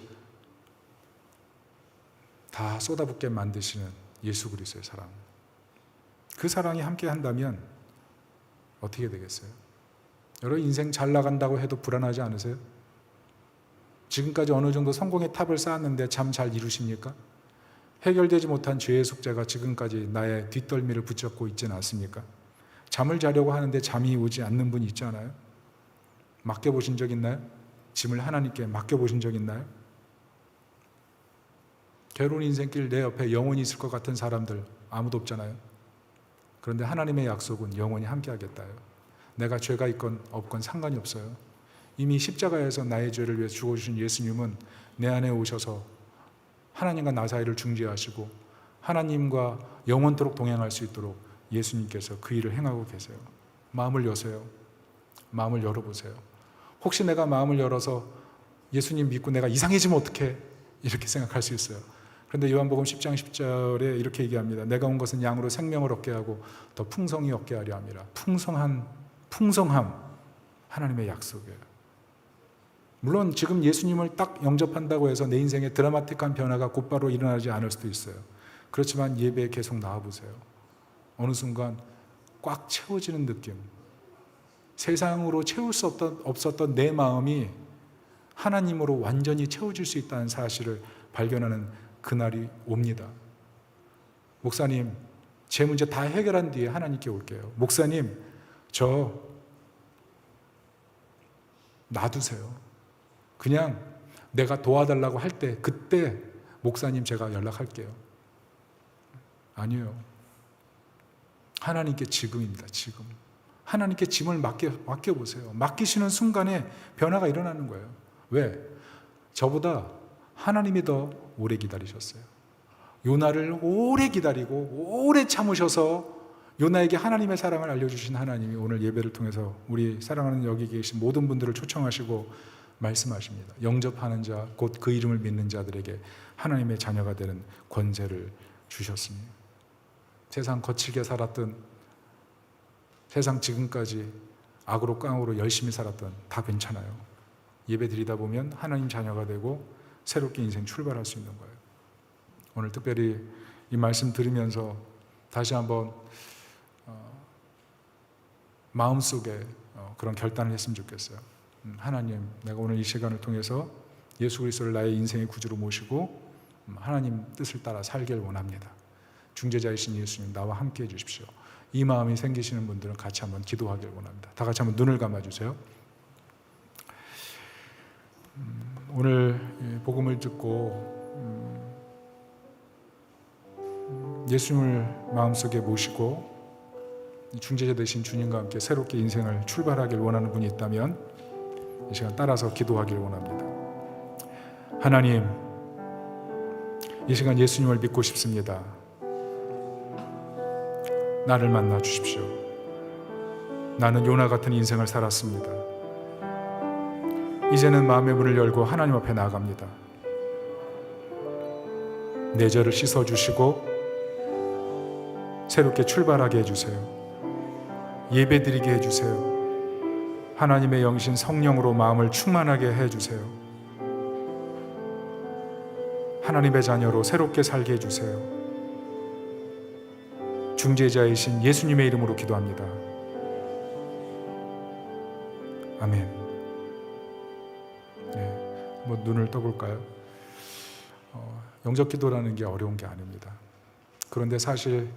다 쏟아붓게 만드시는 예수 그리스도의 사랑, 그 사랑이 함께 한다면 어떻게 되겠어요? 여러분, 인생 잘 나간다고 해도 불안하지 않으세요? 지금까지 어느 정도 성공의 탑을 쌓았는데 잠 잘 이루십니까? 해결되지 못한 죄의 숙제가 지금까지 나의 뒷덜미를 붙잡고 있지는 않습니까? 잠을 자려고 하는데 잠이 오지 않는 분이 있잖아요. 맡겨보신 적 있나요? 짐을 하나님께 맡겨보신 적 있나요? 괴로운 인생길 내 옆에 영원히 있을 것 같은 사람들 아무도 없잖아요. 그런데 하나님의 약속은 영원히 함께 하겠다요. 내가 죄가 있건 없건 상관이 없어요. 이미 십자가에서 나의 죄를 위해 죽어주신 예수님은 내 안에 오셔서 하나님과 나 사이를 중재하시고 하나님과 영원토록 동행할 수 있도록 예수님께서 그 일을 행하고 계세요. 마음을 여세요. 마음을 열어보세요. 혹시 내가 마음을 열어서 예수님 믿고 내가 이상해지면 어떡해? 이렇게 생각할 수 있어요. 그런데 요한복음 10장 10절에 이렇게 얘기합니다. 내가 온 것은 양으로 생명을 얻게 하고 더 풍성히 얻게 하려 함이라. 풍성함, 하나님의 약속이에요. 물론 지금 예수님을 딱 영접한다고 해서 내 인생에 드라마틱한 변화가 곧바로 일어나지 않을 수도 있어요. 그렇지만 예배에 계속 나와보세요. 어느 순간 꽉 채워지는 느낌, 세상으로 채울 수 없었던 내 마음이 하나님으로 완전히 채워질 수 있다는 사실을 발견하는 그날이 옵니다. 목사님, 제 문제 다 해결한 뒤에 하나님께 올게요. 목사님, 저 놔두세요. 그냥 내가 도와달라고 할 때 그때 목사님 제가 연락할게요. 아니에요. 하나님께 지금입니다. 지금. 하나님께 짐을 맡겨보세요. 맡기시는 순간에 변화가 일어나는 거예요. 왜? 저보다 하나님이 더 오래 기다리셨어요. 요나를 오래 기다리고 오래 참으셔서 요나에게 하나님의 사랑을 알려주신 하나님이 오늘 예배를 통해서 우리 사랑하는 여기 계신 모든 분들을 초청하시고 말씀하십니다. 영접하는 자, 곧 그 이름을 믿는 자들에게 하나님의 자녀가 되는 권세를 주셨습니다. 세상 거칠게 살았던, 세상 지금까지 악으로 깡으로 열심히 살았던 다 괜찮아요. 예배 드리다 보면 하나님 자녀가 되고 새롭게 인생 출발할 수 있는 거예요. 오늘 특별히 이 말씀 들으면서 다시 한번 마음속에 그런 결단을 했으면 좋겠어요. 하나님, 내가 오늘 이 시간을 통해서 예수 그리스도를 나의 인생의 구주로 모시고 하나님 뜻을 따라 살길 원합니다. 중재자이신 예수님, 나와 함께 해주십시오. 이 마음이 생기시는 분들은 같이 한번 기도하길 원합니다. 다 같이 한번 눈을 감아주세요. 오늘 복음을 듣고 예수님을 마음속에 모시고 중재자 되신 주님과 함께 새롭게 인생을 출발하길 원하는 분이 있다면 이 시간 따라서 기도하길 원합니다. 하나님, 이 시간 예수님을 믿고 싶습니다. 나를 만나 주십시오. 나는 요나 같은 인생을 살았습니다. 이제는 마음의 문을 열고 하나님 앞에 나아갑니다. 내 죄를 씻어주시고 새롭게 출발하게 해주세요. 예배드리게 해주세요. 하나님의 영이신 성령으로 마음을 충만하게 해주세요. 하나님의 자녀로 새롭게 살게 해주세요. 중재자이신 예수님의 이름으로 기도합니다. 아멘. 네, 한번 눈을 떠볼까요? 영접 기도라는 게 어려운 게 아닙니다. 그런데 사실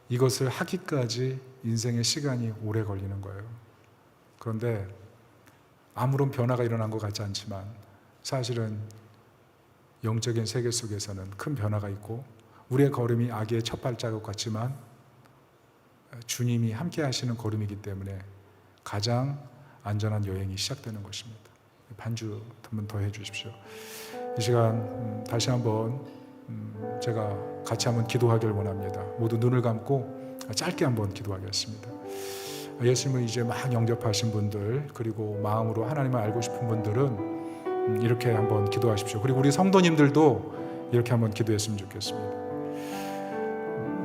이것을 하기까지 인생의 시간이 오래 걸리는 거예요. 그런데 아무런 변화가 일어난 것 같지 않지만 사실은 영적인 세계 속에서는 큰 변화가 있고 우리의 걸음이 아기의 첫 발자국 같지만 주님이 함께 하시는 걸음이기 때문에 가장 안전한 여행이 시작되는 것입니다. 반주 한 번 더 해주십시오. 이 시간 다시 한번 제가 같이 한번 기도하기를 원합니다. 모두 눈을 감고 짧게 한번 기도하겠습니다. 예수님을 이제 막 영접하신 분들, 그리고 마음으로 하나님을 알고 싶은 분들은 이렇게 한번 기도하십시오. 그리고 우리 성도님들도 이렇게 한번 기도했으면 좋겠습니다.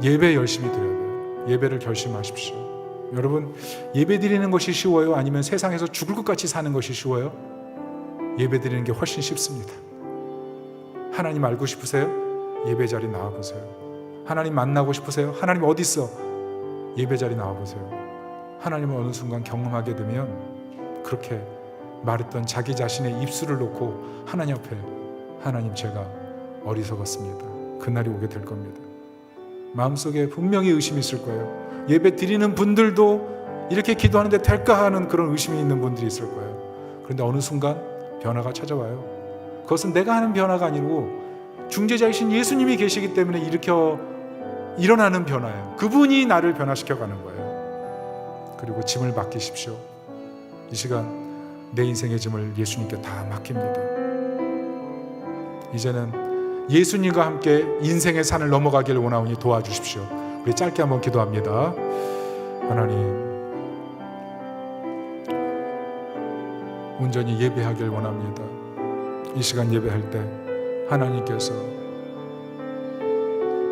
예배 열심히 드려야 돼요. 예배를 결심하십시오. 여러분, 예배 드리는 것이 쉬워요? 아니면 세상에서 죽을 것 같이 사는 것이 쉬워요? 예배 드리는 게 훨씬 쉽습니다. 하나님 알고 싶으세요? 예배 자리 나와보세요. 하나님 만나고 싶으세요? 하나님 어디 있어? 예배 자리 나와보세요. 하나님을 어느 순간 경험하게 되면 그렇게 말했던 자기 자신의 입술을 놓고 하나님 앞에, 하나님 제가 어리석었습니다, 그날이 오게 될 겁니다. 마음속에 분명히 의심이 있을 거예요. 예배 드리는 분들도 이렇게 기도하는데 될까 하는 그런 의심이 있는 분들이 있을 거예요. 그런데 어느 순간 변화가 찾아와요. 그것은 내가 하는 변화가 아니고 중재자이신 예수님이 계시기 때문에 일어나는 변화예요. 그분이 나를 변화시켜 가는 거예요. 그리고 짐을 맡기십시오. 이 시간 내 인생의 짐을 예수님께 다 맡깁니다. 이제는 예수님과 함께 인생의 산을 넘어가기를 원하오니 도와주십시오. 우리 짧게 한번 기도합니다. 하나님, 온전히 예배하길 원합니다. 이 시간 예배할 때 하나님께서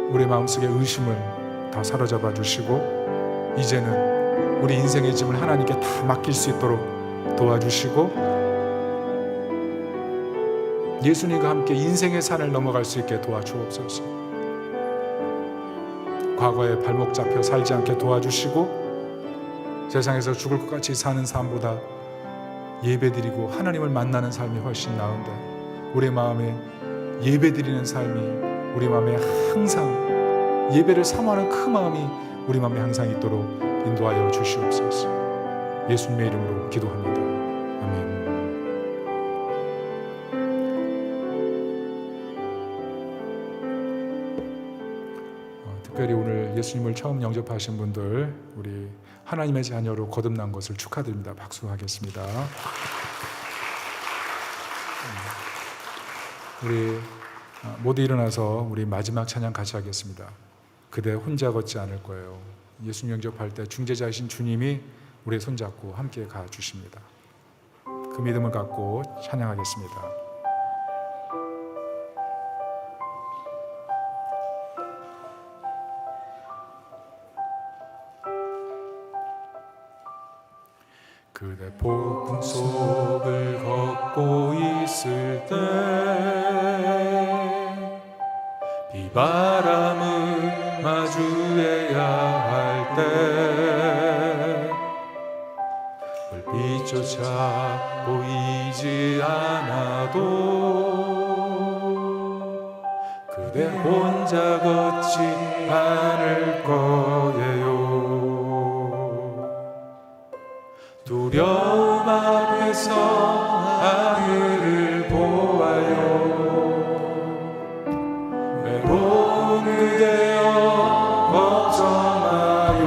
우리 마음속의 의심을 다 사로잡아 주시고 이제는 우리 인생의 짐을 하나님께 다 맡길 수 있도록 도와주시고 예수님과 함께 인생의 산을 넘어갈 수 있게 도와주옵소서. 과거에 발목 잡혀 살지 않게 도와주시고 세상에서 죽을 것 같이 사는 삶보다 예배드리고 하나님을 만나는 삶이 훨씬 나은데 우리 마음에 예배드리는 삶이 우리 마음에 항상 예배를 사모하는 그 마음이 우리 마음에 항상 있도록 인도하여 주시옵소서. 예수님의 이름으로 기도합니다. 아멘. 특별히 오늘 예수님을 처음 영접하신 분들, 우리 하나님의 자녀로 거듭난 것을 축하드립니다. 박수하겠습니다. 우리 모두 일어나서 우리 마지막 찬양 같이 하겠습니다. 그대 혼자 걷지 않을 거예요. 예수님 영접할 때 중재자이신 주님이 우리 손잡고 함께 가주십니다. 그 믿음을 갖고 찬양하겠습니다. 그대 폭풍 속을 걷고 있을 때 비바람을 마주해야 할 때 불빛조차 보이지 않아도 그대 혼자 걷지 않을 거예요. 두려움 앞에서 하늘을 보아요. 외로운 그대여 걱정 마요.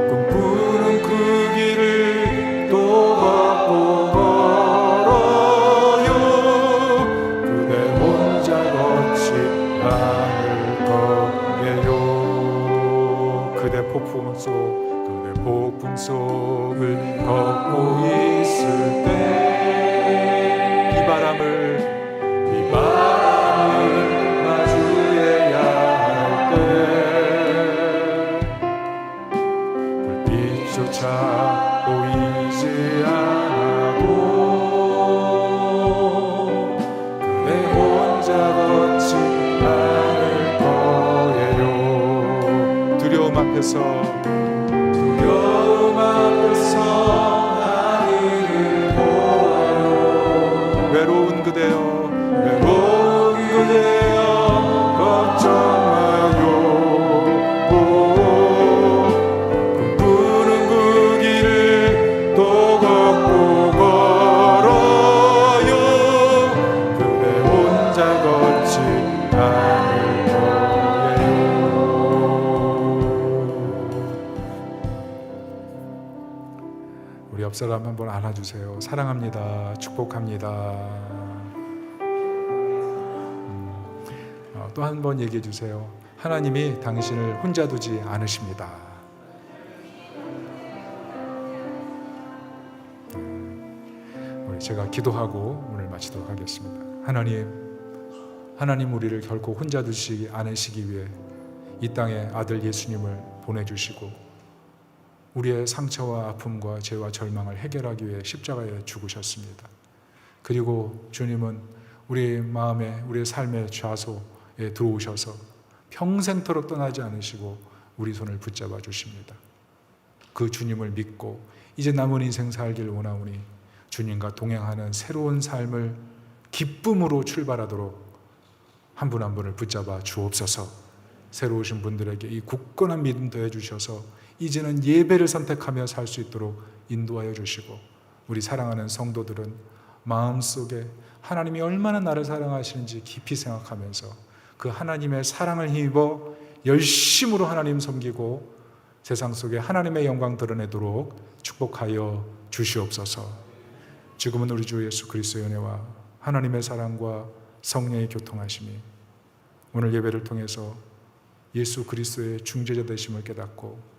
꿈꾸는 그 길을 또 걷고 걸어요. 그대 혼자 걷지 않을 거예요. 그대 폭풍 속을 걷고 있을 때 비바람을 마주해야 할 때 불빛조차 보이지 않아도 그대 혼자 걷지 않을 거예요. 두려움 앞에서 하늘을 보아요. 외로운 그대여 걱정 마요. 꿈꾸는 그 길을 또 걷고 걸어요. 그대 혼자 걷지 않을 거예요. 우리 옆 사람 한번 안아주세요. 사랑합니다. 축복합니다. 또 한 번 얘기해 주세요. 하나님이 당신을 혼자 두지 않으십니다. 우리 제가 기도하고 오늘 마치도록 하겠습니다. 하나님 우리를 결코 혼자 두시지 않으시기 위해 이 땅에 아들 예수님을 보내주시고 우리의 상처와 아픔과 죄와 절망을 해결하기 위해 십자가에 죽으셨습니다. 그리고 주님은 우리의 마음에 우리의 삶의 좌소에 들어오셔서 평생토록 떠나지 않으시고 우리 손을 붙잡아 주십니다. 그 주님을 믿고 이제 남은 인생 살기를 원하오니 주님과 동행하는 새로운 삶을 기쁨으로 출발하도록 한 분 한 분을 붙잡아 주옵소서. 새로 오신 분들에게 이 굳건한 믿음 더해 주셔서 이제는 예배를 선택하며 살 수 있도록 인도하여 주시고 우리 사랑하는 성도들은 마음속에 하나님이 얼마나 나를 사랑하시는지 깊이 생각하면서 그 하나님의 사랑을 힘입어 열심으로 하나님 섬기고 세상 속에 하나님의 영광 드러내도록 축복하여 주시옵소서. 지금은 우리 주 예수 그리스도의 은혜와 하나님의 사랑과 성령의 교통하심이 오늘 예배를 통해서 예수 그리스도의 중재자 되심을 깨닫고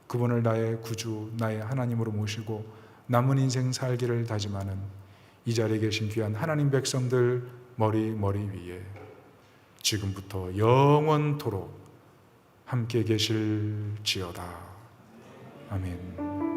그분을 나의 구주, 나의 하나님으로 모시고 남은 인생 살기를 다짐하는 이 자리에 계신 귀한 하나님 백성들 머리 위에 지금부터 영원토록 함께 계실지어다. 아멘.